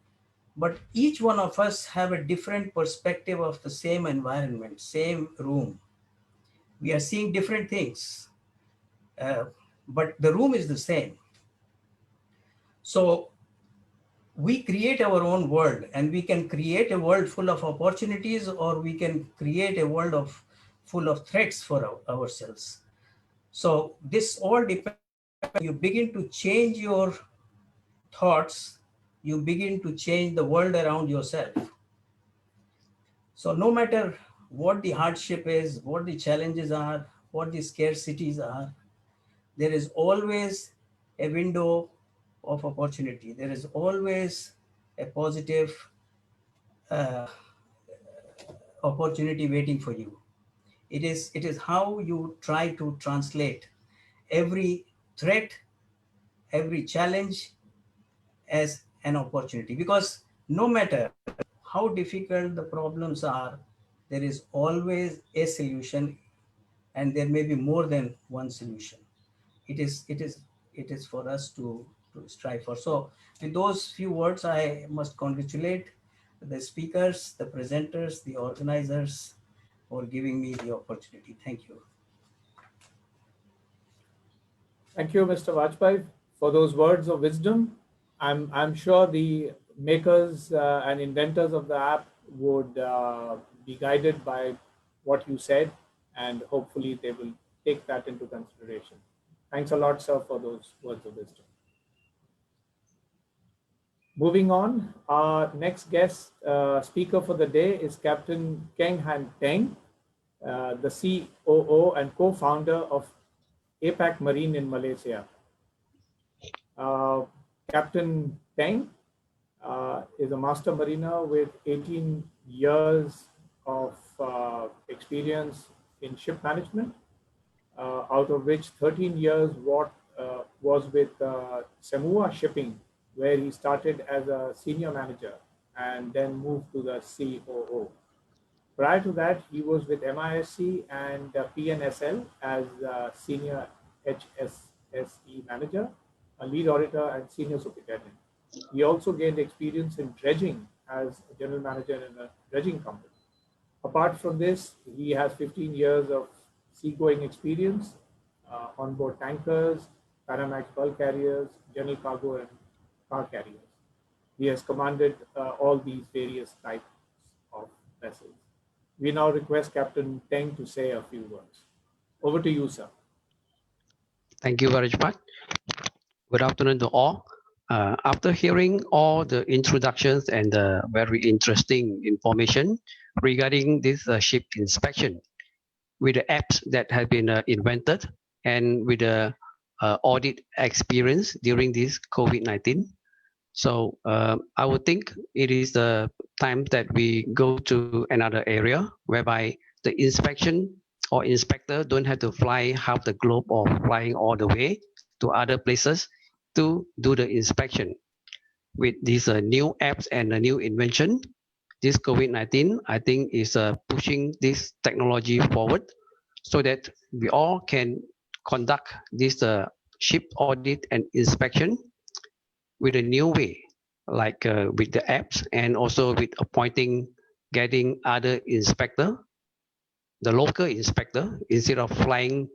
but each one of us have a different perspective of the same environment, same room. We are seeing different things, but the room is the same. So we create our own world, and we can create a world full of opportunities, or we can create a world full of threats for ourselves. So this all depends. You begin to change your thoughts, you begin to change the world around yourself. So no matter what the hardship is, what the challenges are, what the scarcities are, there is always a window of opportunity. There is always a positive opportunity waiting for you. It is how you try to translate every threat, every challenge as an opportunity, because no matter how difficult the problems are, there is always a solution, and there may be more than one solution. It is for us to strive for. So with those few words, I must congratulate the speakers, the presenters, the organizers for giving me the opportunity. Thank you. Thank you, Mr. Vajpayee, for those words of wisdom. I'm sure the makers and inventors of the app would be guided by what you said, and hopefully they will take that into consideration. Thanks a lot, sir, for those words of wisdom. Moving on, our next guest speaker for the day is Captain Keng Han Teng, the COO and co-founder of APAC Marine in Malaysia. Captain Teng is a master mariner with 18 years of experience in ship management, out of which 13 years was with Semua Shipping, where he started as a senior manager and then moved to the COO. Prior to that, he was with MISC and PNSL as senior HSSE manager, a lead auditor, and senior superintendent. He also gained experience in dredging as a general manager in a dredging company. Apart from this, he has 15 years of seagoing experience on board tankers, Panamax bulk carriers, general cargo, and car carriers. He has commanded all these various types of vessels. We now request Captain Teng to say a few words. Over to you, sir. Thank you very much. Good afternoon to all. After hearing all the introductions and the very interesting information regarding this ship inspection, with the apps that have been invented and with the audit experience during this COVID-19, so I would think it is the time that we go to another area whereby the inspection or inspector don't have to fly half the globe or flying all the way to other places to do the inspection. With these new apps and a new invention, this COVID-19, I think, is pushing this technology forward so that we all can conduct this ship audit and inspection with a new way, like with the apps and also with getting other inspector, the local inspector, instead of flying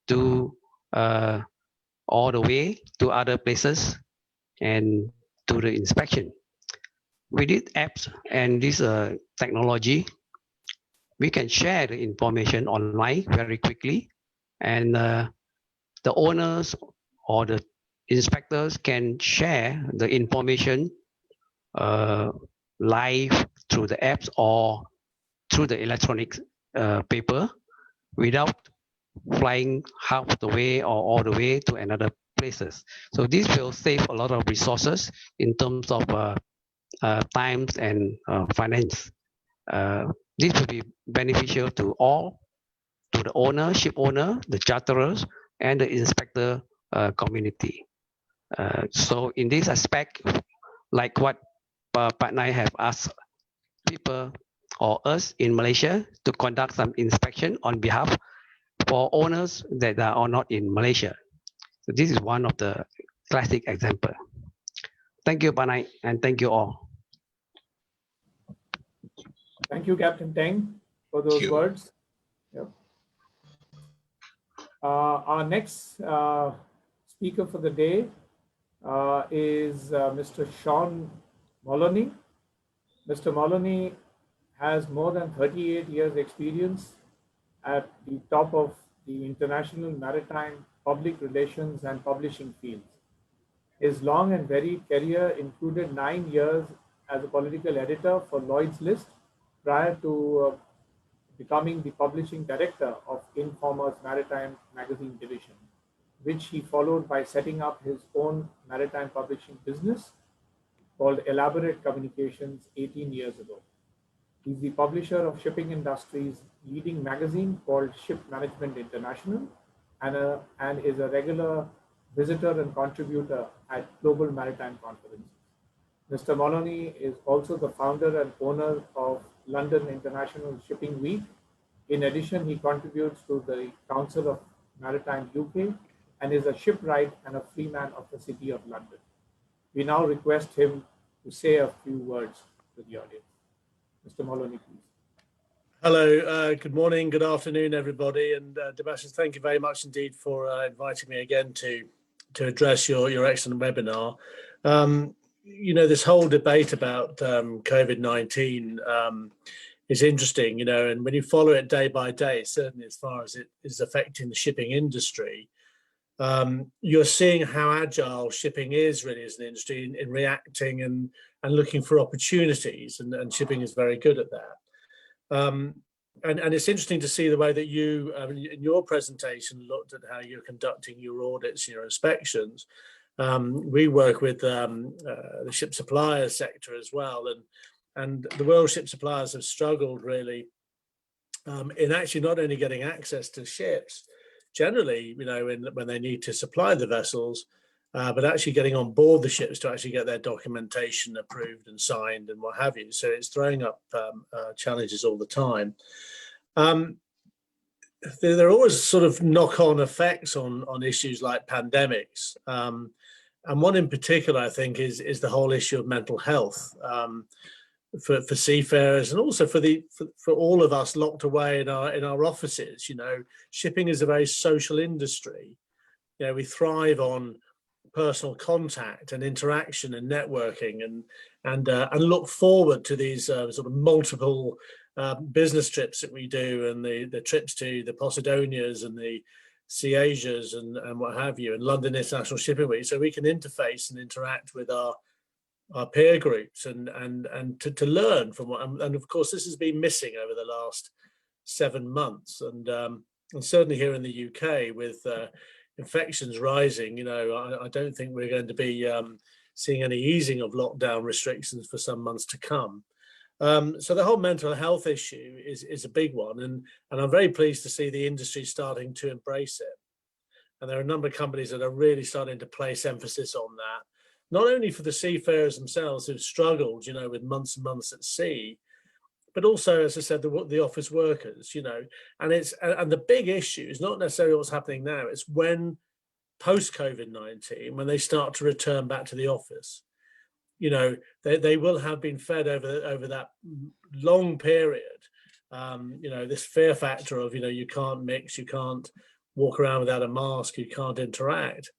to all the way to other places and do the inspection. With these apps and this technology, we can share the information online very quickly, and the owners or the inspectors can share the information live through the apps or through the electronic paper without flying half the way or all the way to another places. So this will save a lot of resources in terms of times and finance. This will be beneficial to all, to the owner, ship owner, the charterers, and the inspector community. So in this aspect, like what Patnai have asked people or us in Malaysia to conduct some inspection on behalf for owners that are not in Malaysia. So this is one of the classic example. Thank you, Patnai, and thank you all. Thank you, Captain Teng, for those words. Yep. Our next speaker for the day is Mr. Sean Moloney. Mr. Moloney has more than 38 years experience at the top of the international maritime public relations and publishing fields. His long and varied career included 9 years as a political editor for Lloyd's List prior to becoming the publishing director of Informer's Maritime Magazine division, which he followed by setting up his own maritime publishing business called Elaborate Communications 18 years ago. He's the publisher of shipping industry's leading magazine called Ship Management International and is a regular visitor and contributor at global maritime conferences. Mr. Moloney is also the founder and owner of London International Shipping Week. In addition, he contributes to the Council of Maritime UK and is a shipwright and a freeman of the City of London. We now request him to say a few words to the audience. Mr. Moloney, please. Hello, good morning, good afternoon, everybody. And Debashis, thank you very much indeed for inviting me again to address your excellent webinar. You know, this whole debate about COVID-19 is interesting, you know, and when you follow it day by day, certainly as far as it is affecting the shipping industry, you're seeing how agile shipping is really as an industry in reacting and looking for opportunities, and shipping is very good at that. And it's interesting to see the way that you, in your presentation, looked at how you're conducting your audits, your inspections. We work with the ship supplier sector as well, and And the world ship suppliers have struggled really in actually not only getting access to ships, generally, when they need to supply the vessels, but actually getting on board the ships to actually get their documentation approved and signed and what have you. So it's throwing up challenges all the time. There are always sort of knock-on effects on issues like pandemics. And one in particular, I think, is the whole issue of mental health for seafarers, and also for all of us locked away in our offices. Shipping is a very social industry. We thrive on personal contact and interaction and networking, and look forward to these sort of multiple business trips that we do, and the trips to the Posidonias and the Asias and what have you, and London International Shipping Week, so we can interface and interact with our peer groups and to learn from what, and of course this has been missing over the last 7 months, and certainly here in the UK with infections rising, I don't think we're going to be seeing any easing of lockdown restrictions for some months to come. So the whole mental health issue is a big one, and I'm very pleased to see the industry starting to embrace it. And there are a number of companies that are really starting to place emphasis on that, not only for the seafarers themselves who've struggled, with months and months at sea, but also, as I said, the office workers, and the big issue is not necessarily what's happening now, it's when post-COVID-19, when they start to return back to the office. They will have been fed over that long period, this fear factor of, you can't mix, you can't walk around without a mask, you can't interact.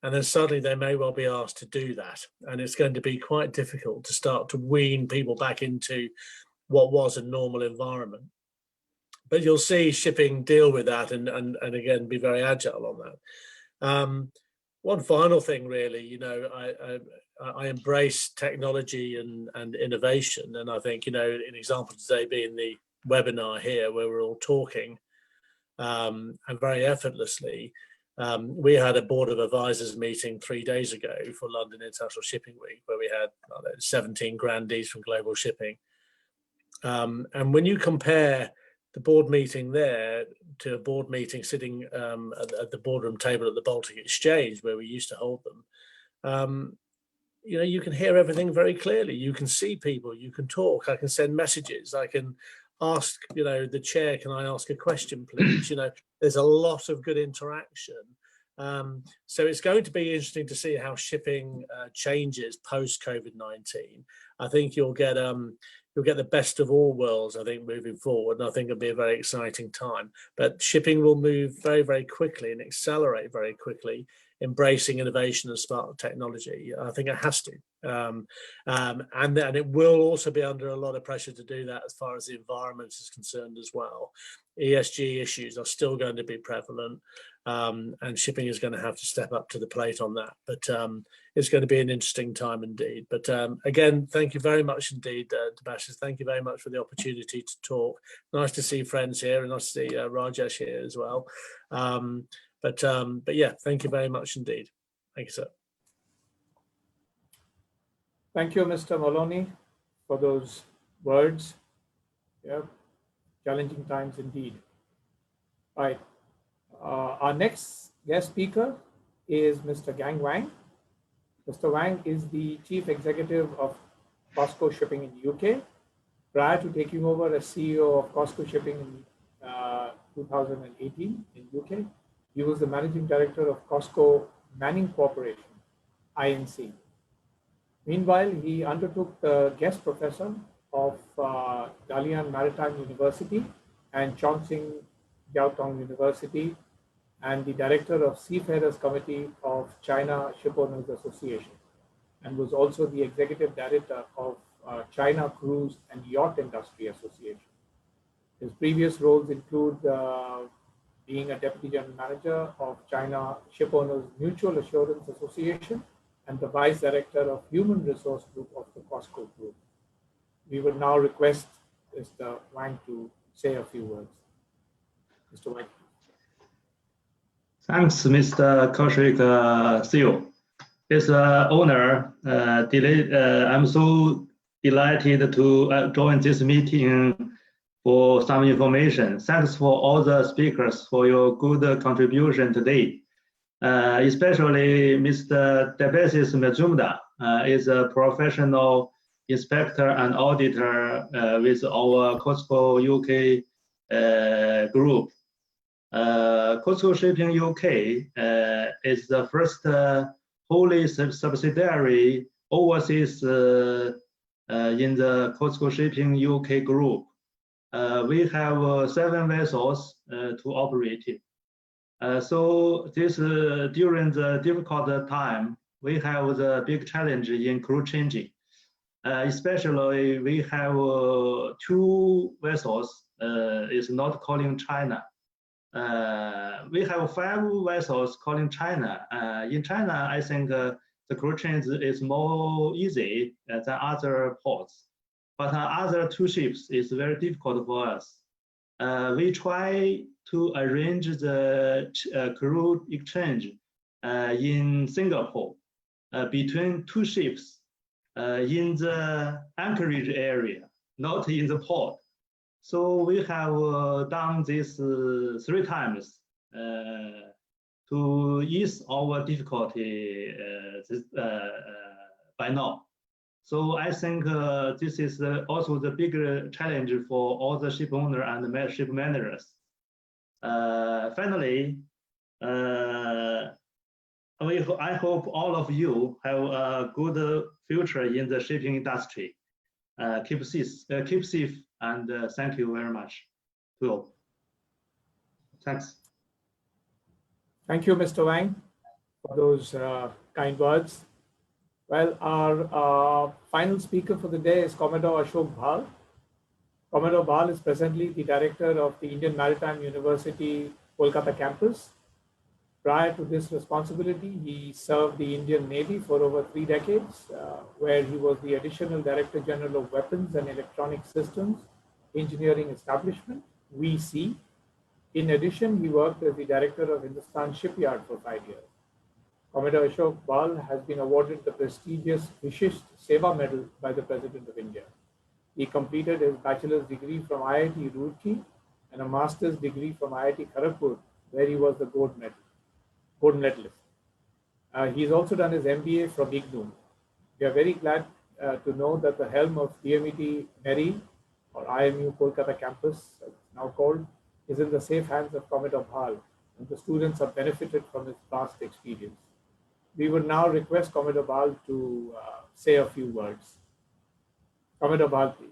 And then suddenly they may well be asked to do that. And it's going to be quite difficult to start to wean people back into what was a normal environment. But you'll see shipping deal with that and again, be very agile on that. One final thing, really, I embrace technology and innovation. And I think, an example today being the webinar here where we're all talking and very effortlessly. We had a board of advisors meeting 3 days ago for London International Shipping Week, where we had 17 grandees from global shipping. And when you compare the board meeting there to a board meeting sitting at the boardroom table at the Baltic Exchange, where we used to hold them, you can hear everything very clearly. You can see people, you can talk, I can send messages, I can ask, the chair, can I ask a question, please? There's a lot of good interaction. So it's going to be interesting to see how shipping changes post-COVID-19. I think you'll get the best of all worlds, I think, moving forward. And I think it'll be a very exciting time. But shipping will move very, very quickly and accelerate very quickly, embracing innovation and smart technology. I think it has to. And then it will also be under a lot of pressure to do that as far as the environment is concerned as well. ESG issues are still going to be prevalent, and shipping is going to have to step up to the plate on that. But it's going to be an interesting time indeed. But again, thank you very much indeed, Debashis. Thank you very much for the opportunity to talk. Nice to see friends here, and nice to see Rajesh here as well. But yeah, thank you very much indeed. Thank you, sir. Thank you, Mr. Maloney, for those words. Yeah, challenging times indeed. All right. Our next guest speaker is Mr. Gang Wang. Mr. Wang is the Chief Executive of COSCO Shipping in the UK. Prior to taking over as CEO of COSCO Shipping in 2018 in UK, he was the Managing Director of COSCO Manning Corporation, INC. Meanwhile, he undertook the guest professor of Dalian Maritime University and Chongqing Jiaotong University, and the director of Seafarers Committee of China Shipowners Association, and was also the executive director of China Cruise and Yacht Industry Association. His previous roles include being a deputy general manager of China Shipowners Mutual Assurance Association and the vice director of Human Resource Group of the COSCO Group. We would now request Mr. Wang to say a few words. Mr. Wang. Thanks, Mr. Kaushik Seal. It's an honor. I'm so delighted to join this meeting for some information. Thanks for all the speakers for your good contribution today. Especially Mr. Debesis Mazumdar is a professional inspector and auditor with our COSCO UK group. COSCO Shipping UK is the first wholly subsidiary overseas in the COSCO Shipping UK group. We have 7 vessels to operate. So this during the difficult time, we have the big challenge in crew changing. Especially we have 2 vessels is not calling China. We have 5 vessels calling China. In China, I think the crew change is more easy than other ports. But other 2 ships is very difficult for us. We try to arrange the crew exchange in Singapore between 2 ships in the anchorage area, not in the port. So we have done this 3 times to ease our difficulty by now. So I think this is also the bigger challenge for all the ship owner and the ship managers. Finally, I hope all of you have a good future in the shipping industry. Keep safe, and thank you very much to all. Thanks. Thank you, Mr. Wang, for those kind words. Well, our final speaker for the day is Commodore Ashok Bhal. Commodore Bhal is presently the director of the Indian Maritime University, Kolkata campus. Prior to this responsibility, he served the Indian Navy for over 3 decades, where he was the Additional Director General of Weapons and Electronic Systems Engineering Establishment, VC. In addition, he worked as the Director of Hindustan Shipyard for 5 years. Commodore Ashok Bhal has been awarded the prestigious Vishisht Seva Medal by the President of India. He completed his bachelor's degree from IIT Roorkee and a master's degree from IIT Kharagpur, where he was the gold medalist. He's also done his MBA from IGNOU. We are very glad to know that the helm of DMET Neri, or IMU Kolkata campus, as it's now called, is in the safe hands of Commodore Bhal, and the students have benefited from his past experience. We would now request Commodore Bhal to say a few words. Commodore Bhal, please.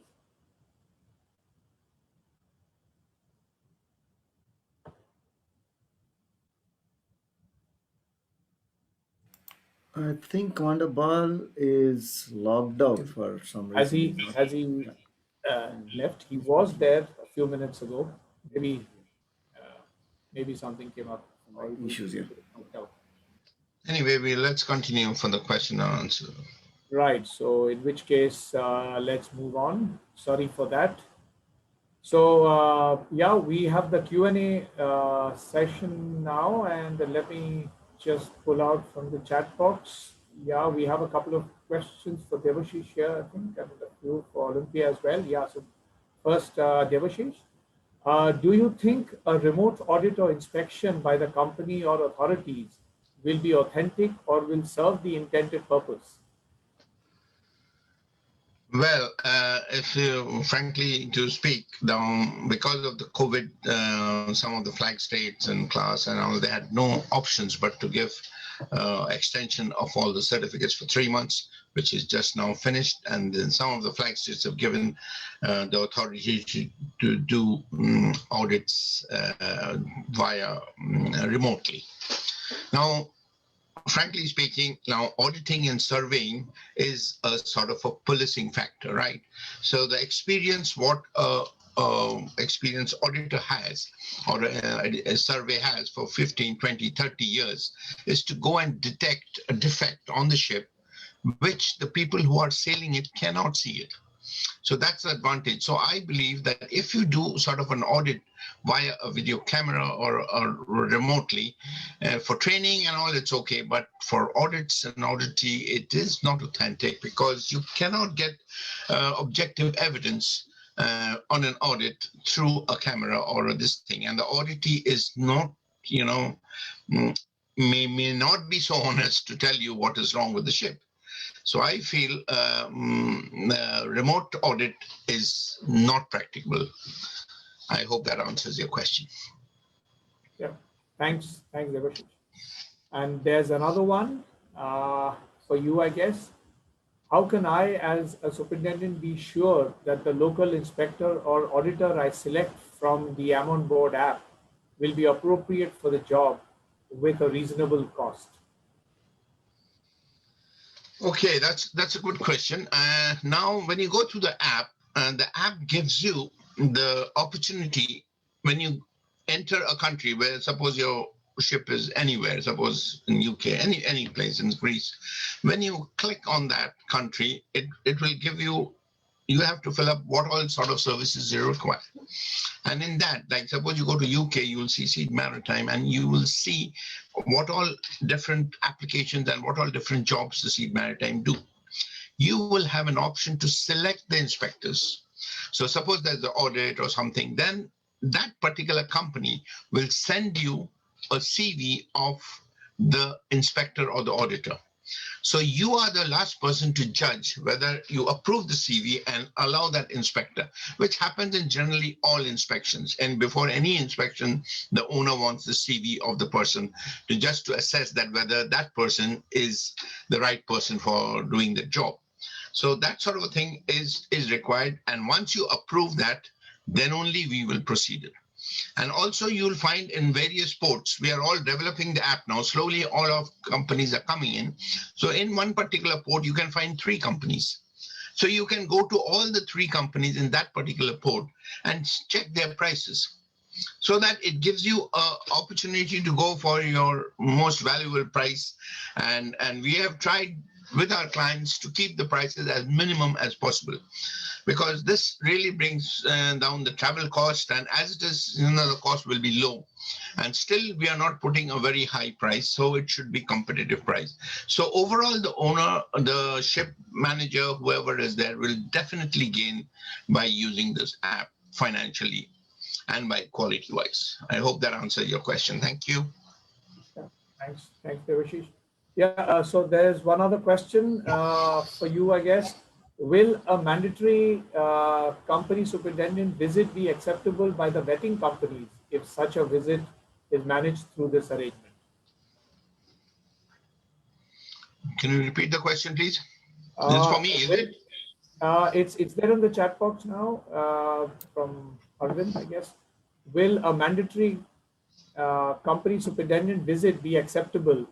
I think Commander Bhal is logged out for some reason. Has he left? He was there a few minutes ago. Maybe something came up. Issues here. Anyway, let's continue for the question and answer. Right. So in which case, let's move on. Sorry for that. So yeah, we have the Q&A session now, and let me just pull out from the chat box. Yeah, we have a couple of questions for Devashish here, I think, and a few for Olympia as well. Yeah, so first, Devashish, do you think a remote audit or inspection by the company or authorities will be authentic or will serve the intended purpose? Well, frankly, to speak, because of the COVID, some of the flag states and class and all, they had no options but to give extension of all the certificates for 3 months, which is just now finished. And then some of the flag states have given the authority to do audits via remotely. Now, frankly speaking, now auditing and surveying is a sort of a policing factor, right? So the experience what experienced auditor has, or a survey has for 15, 20, 30 years, is to go and detect a defect on the ship, which the people who are sailing it cannot see it. So that's the advantage. So I believe that if you do sort of an audit via a video camera or remotely, for training and all, it's okay. But for audits and auditee, it is not authentic because you cannot get objective evidence on an audit through a camera or this thing. And the auditee is not, may not be so honest to tell you what is wrong with the ship. So I feel remote audit is not practicable. I hope that answers your question. Yeah, thanks, Devashish. And there's another one for you, I guess. How can I, as a superintendent, be sure that the local inspector or auditor I select from the AMONBORD app will be appropriate for the job with a reasonable cost? Okay, that's a good question. Now, when you go to the app gives you the opportunity when you enter a country where suppose your ship is anywhere, suppose in UK, any place in Greece. When you click on that country, it will give you have to fill up what all sort of services you require. And in that, like suppose you go to UK, you will see Seed Maritime and you will see what all different applications and what all different jobs the Seed Maritime do. You will have an option to select the inspectors. So suppose there's the audit or something, then that particular company will send you a CV of the inspector or the auditor. So you are the last person to judge whether you approve the CV and allow that inspector, which happens in generally all inspections. And before any inspection, the owner wants the CV of the person to assess that whether that person is the right person for doing the job. So that sort of a thing is required. And once you approve that, then only we will proceed it. And also you'll find in various ports, we are all developing the app now. Slowly, all of companies are coming in. So in one particular port, you can find 3 companies. So you can go to all the 3 companies in that particular port and check their prices. So that it gives you an opportunity to go for your most valuable price. And we have tried with our clients to keep the prices as minimum as possible, because this really brings down the travel cost, and as it is, the cost will be low, and still we are not putting a very high price, so it should be competitive price. So overall, the owner, the ship manager, whoever is there, will definitely gain by using this app financially and by quality wise. I hope that answers your question. Thank you. Thanks, Devashish. Yeah, so there's one other question for you, I guess. Will a mandatory company superintendent visit be acceptable by the vetting companies if such a visit is managed through this arrangement? Can you repeat the question, please? This is for me, is it? It's there in the chat box now from Arvind, I guess. Will a mandatory company superintendent visit be acceptable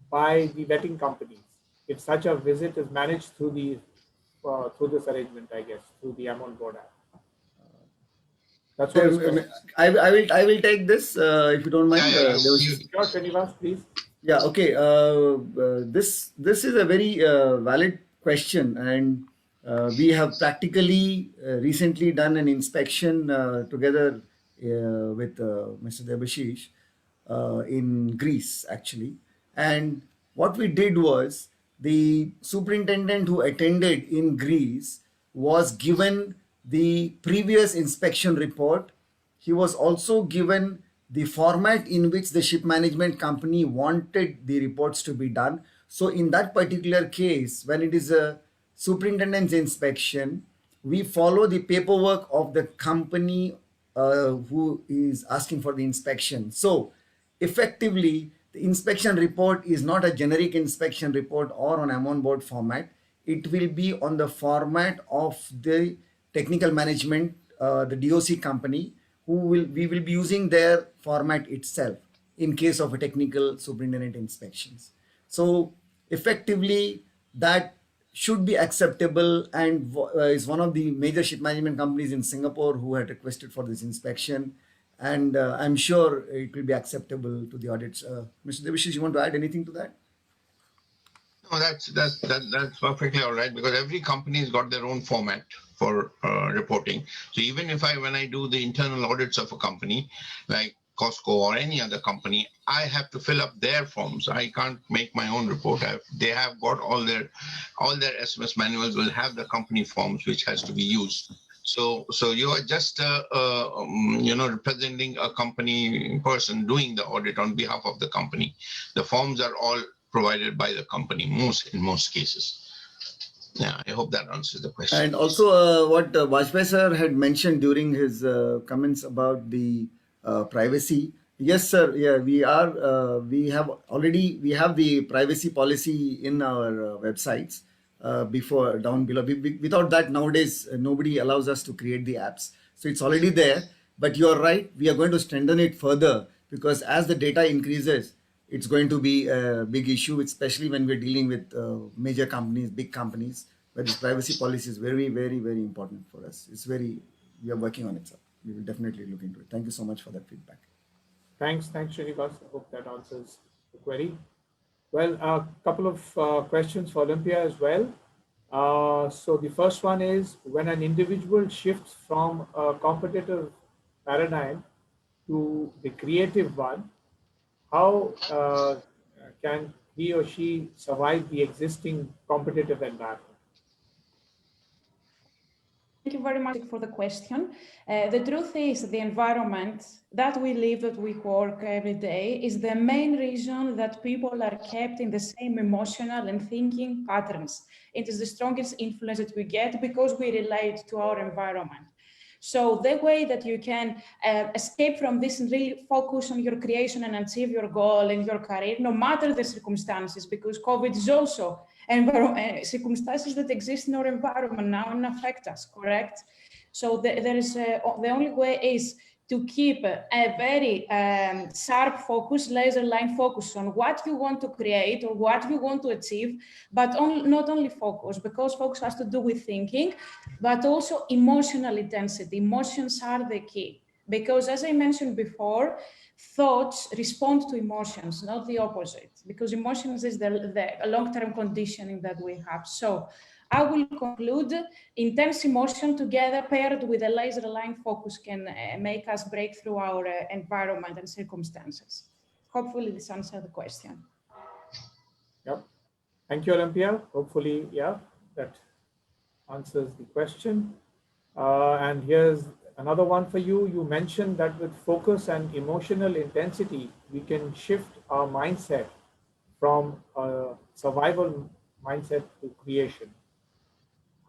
by the vetting companies if such a visit is managed through this arrangement, I guess, through the AMONBORD app? That's what I will take this if you don't mind. Sure, Srinivas, please. Yeah. Okay. This is a very valid question, and we have practically recently done an inspection together with Mr. Devashish in Greece, actually. And what we did was the superintendent who attended in Greece was given the previous inspection report. He was also given the format in which the ship management company wanted the reports to be done. So in that particular case, when it is a superintendent's inspection, we follow the paperwork of the company who is asking for the inspection. So effectively, the inspection report is not a generic inspection report or on AMONBORD format. It will be on the format of the technical management, the DOC company, we will be using their format itself in case of a technical superintendent inspections. So effectively, that should be acceptable, and is one of the major ship management companies in Singapore who had requested for this inspection. And I'm sure it will be acceptable to the audits. Mr. Devashish, you want to add anything to that? No, that's perfectly all right, because every company has got their own format. for reporting. So even if when I do the internal audits of a company like Costco or any other company, I have to fill up their forms. I can't make my own report. They have got all their SMS manuals will have the company forms which has to be used. So you are just representing a company person doing the audit on behalf of the company. The forms are all provided by the company in most cases. Yeah, I hope that answers the question. And also what Vajpayee sir had mentioned during his comments about the privacy. Yes, sir. Yeah, we have the privacy policy in our websites before down below. Without that, nowadays nobody allows us to create the apps. So it's already there. But you are right. We are going to strengthen it further because as the data increases, it's going to be a big issue, especially when we're dealing with major companies, big companies, where this privacy policy is very, very, very important for us. We are working on it, sir. We will definitely look into it. Thank you so much for that feedback. Thanks, Srinivas. I hope that answers the query. Well, a couple of questions for Olympia as well. So the first one is, when an individual shifts from a competitive paradigm to the creative one, how can he or she survive the existing competitive environment? Thank you very much for the question. The truth is the environment that we live, that we work every day is the main reason that people are kept in the same emotional and thinking patterns. It is the strongest influence that we get because we relate to our environment. So the way that you can escape from this and really focus on your creation and achieve your goal in your career, no matter the circumstances, because COVID is also circumstances that exist in our environment now and affect us, correct? So the only way is to keep a very sharp focus, laser line focus on what you want to create or what you want to achieve, but not only focus, because focus has to do with thinking, but also emotional intensity. Emotions are the key, because as I mentioned before, thoughts respond to emotions, not the opposite, because emotions is the long-term conditioning that we have. So I will conclude, intense emotion together paired with a laser line focus can make us break through our environment and circumstances. Hopefully this answers the question. Yep. Thank you, Olympia. Hopefully, yeah, that answers the question. And here's another one for you. You mentioned that with focus and emotional intensity, we can shift our mindset from a survival mindset to creation.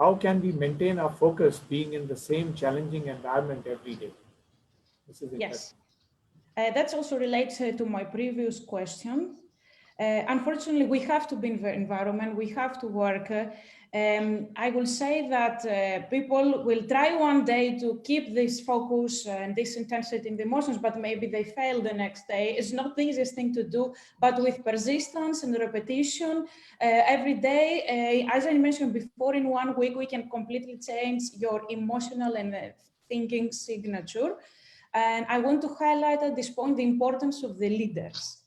How can we maintain our focus being in the same challenging environment every day? This is yes. That's also related to my previous question. Unfortunately, we have to be in the environment, we have to work. I will say that people will try one day to keep this focus and this intensity in the emotions, but maybe they fail the next day. It's not the easiest thing to do, but with persistence and repetition every day, as I mentioned before, in 1 week, we can completely change your emotional and thinking signature. And I want to highlight at this point the importance of the leaders,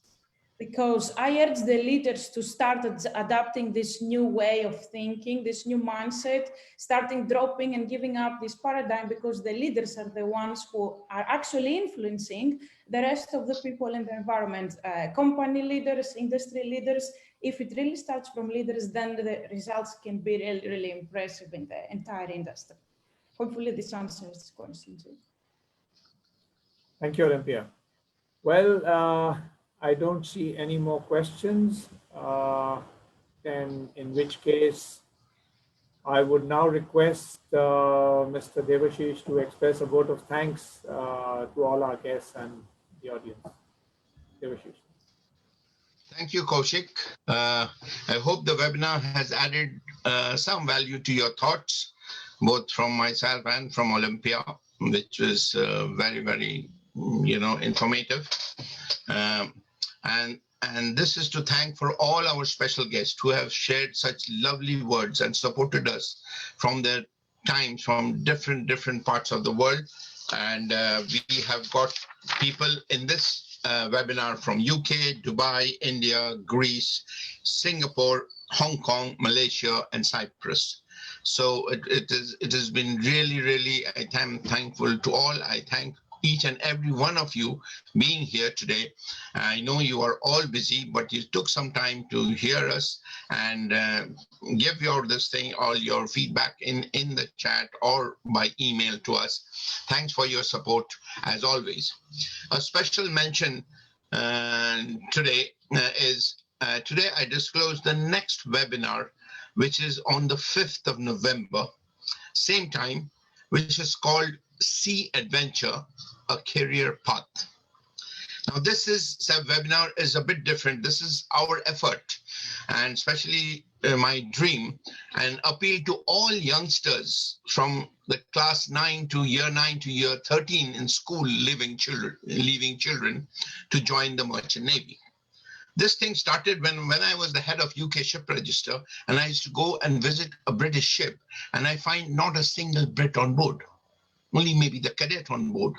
because I urge the leaders to start adapting this new way of thinking, this new mindset, starting dropping and giving up this paradigm, because the leaders are the ones who are actually influencing the rest of the people in the environment, company leaders, industry leaders. If it really starts from leaders, then the results can be really, really impressive in the entire industry. Hopefully this answers this question too. Thank you, Olympia. Well, I don't see any more questions. And in which case, I would now request Mr. Devashish to express a vote of thanks to all our guests and the audience. Devashish. Thank you, Kaushik. I hope the webinar has added some value to your thoughts, both from myself and from Olympia, which was very, very, informative. And this is to thank for all our special guests who have shared such lovely words and supported us from their times from different parts of the world. And we have got people in this webinar from UK, Dubai, India, Greece, Singapore, Hong Kong, Malaysia, and Cyprus. So it has been really, I am thankful to all. I thank each and every one of you being here today. I know you are all busy, but you took some time to hear us and give all your feedback in the chat or by email to us. Thanks for your support as always. A special mention today is today I disclose the next webinar, which is on the 5th of November, same time, which is called Sea Adventure, a Career Path. Now, this webinar is a bit different. This is our effort, and especially my dream, and appeal to all youngsters from the class 9 to year 9 to year 13 in school leaving children to join the Merchant Navy. This thing started when I was the head of UK Ship Register, and I used to go and visit a British ship, and I find not a single Brit on board, only maybe the cadet on board.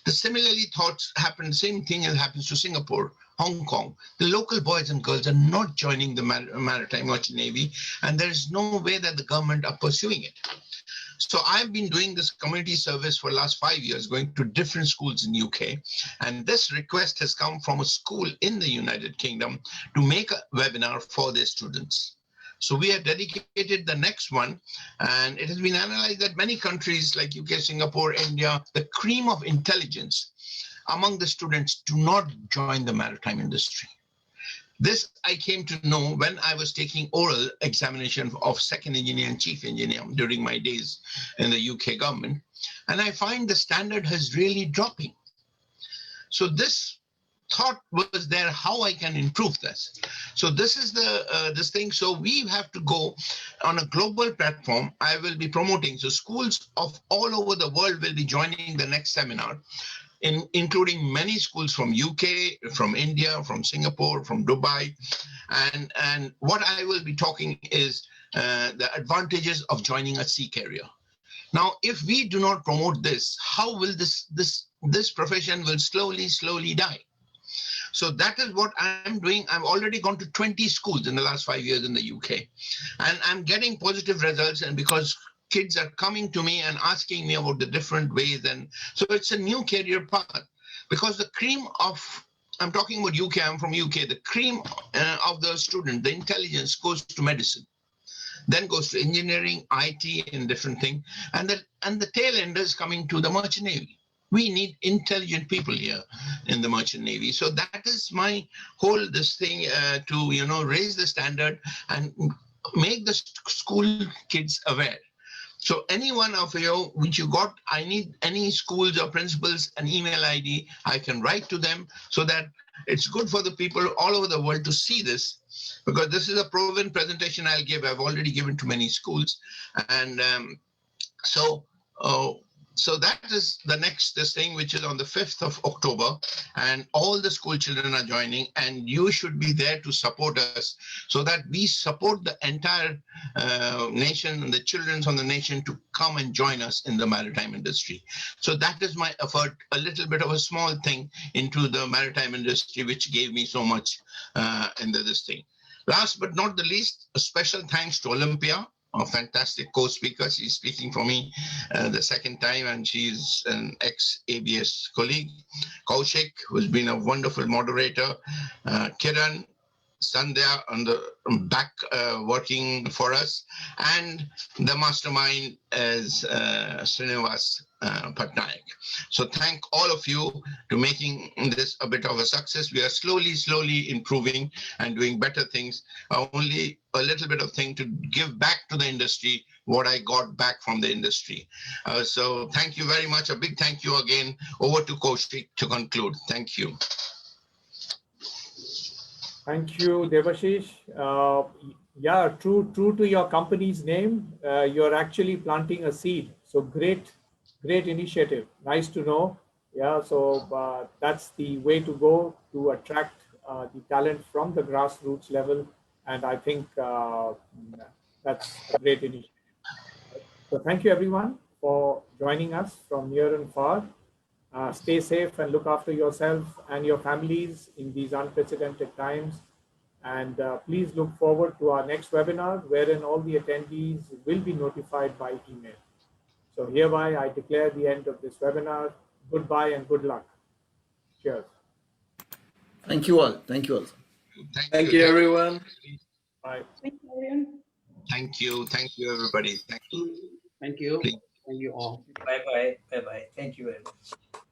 The similarly thoughts happen, same thing happens to Singapore, Hong Kong. The local boys and girls are not joining the Maritime Merchant Navy, and there is no way that the government are pursuing it. So I've been doing this community service for the last 5 years, going to different schools in UK. And this request has come from a school in the United Kingdom to make a webinar for their students. So we have dedicated the next one, and it has been analyzed that many countries like UK, Singapore, India, the cream of intelligence among the students do not join the maritime industry. This I came to know when I was taking oral examination of second engineer and chief engineer during my days in the UK government. And I find the standard has really dropping. So this thought was there, how I can improve this. So this is this thing. So we have to go on a global platform. I will be promoting. So schools of all over the world will be joining the next seminar, including many schools from UK, from India, from Singapore, from Dubai. And what I will be talking is the advantages of joining a sea carrier. Now, if we do not promote this, how will this profession will slowly die? So that is what I'm doing. I've already gone to 20 schools in the last 5 years in the UK, and I'm getting positive results. And because kids are coming to me and asking me about the different ways, and so it's a new career path. Because the cream of, I'm talking about UK, I'm from UK, the cream of the student, the intelligence goes to medicine, then goes to engineering, IT, and different thing, and the tail end is coming to the Merchant Navy. We need intelligent people here in the Merchant Navy. So that is my whole thing to raise the standard and make the school kids aware. So any one of you which you got, I need any schools or principals an email ID, I can write to them so that it's good for the people all over the world to see this, because this is a proven presentation I'll give. I've already given to many schools. And so that is the next thing, which is on the 5th of October, and all the school children are joining, and you should be there to support us so that we support the entire nation and the children on the nation to come and join us in the maritime industry. So that is my effort, a little bit of a small thing into the maritime industry, which gave me so much in this thing. Last but not the least, a special thanks to Olympia, a fantastic co-speaker. She's speaking for me the second time, and she's an ex-ABS colleague. Kaushik, who's been a wonderful moderator. Kiran, Sandhya on the back working for us, and the mastermind is Srinivas Patnaik. So thank all of you to making this a bit of a success. We are slowly improving and doing better things. Only a little bit of thing to give back to the industry what I got back from the industry. So thank you very much. A big thank you again. Over to Kaushik to conclude. Thank you. Thank you, Devashish. Yeah, true to your company's name, you're actually planting a seed. So great initiative. Nice to know. Yeah, so that's the way to go to attract the talent from the grassroots level. And I think that's a great initiative. So thank you, everyone, for joining us from near and far. Stay safe and look after yourself and your families in these unprecedented times. And please look forward to our next webinar, wherein all the attendees will be notified by email. So hereby, I declare the end of this webinar. Goodbye and good luck. Cheers. Thank you all. Thank you all. Thank you, everyone. Bye. Thank you, everyone. Thank you. Thank you, everybody. Thank you. Thank you. Please. Thank you all. Bye bye. Bye bye. Thank you very much.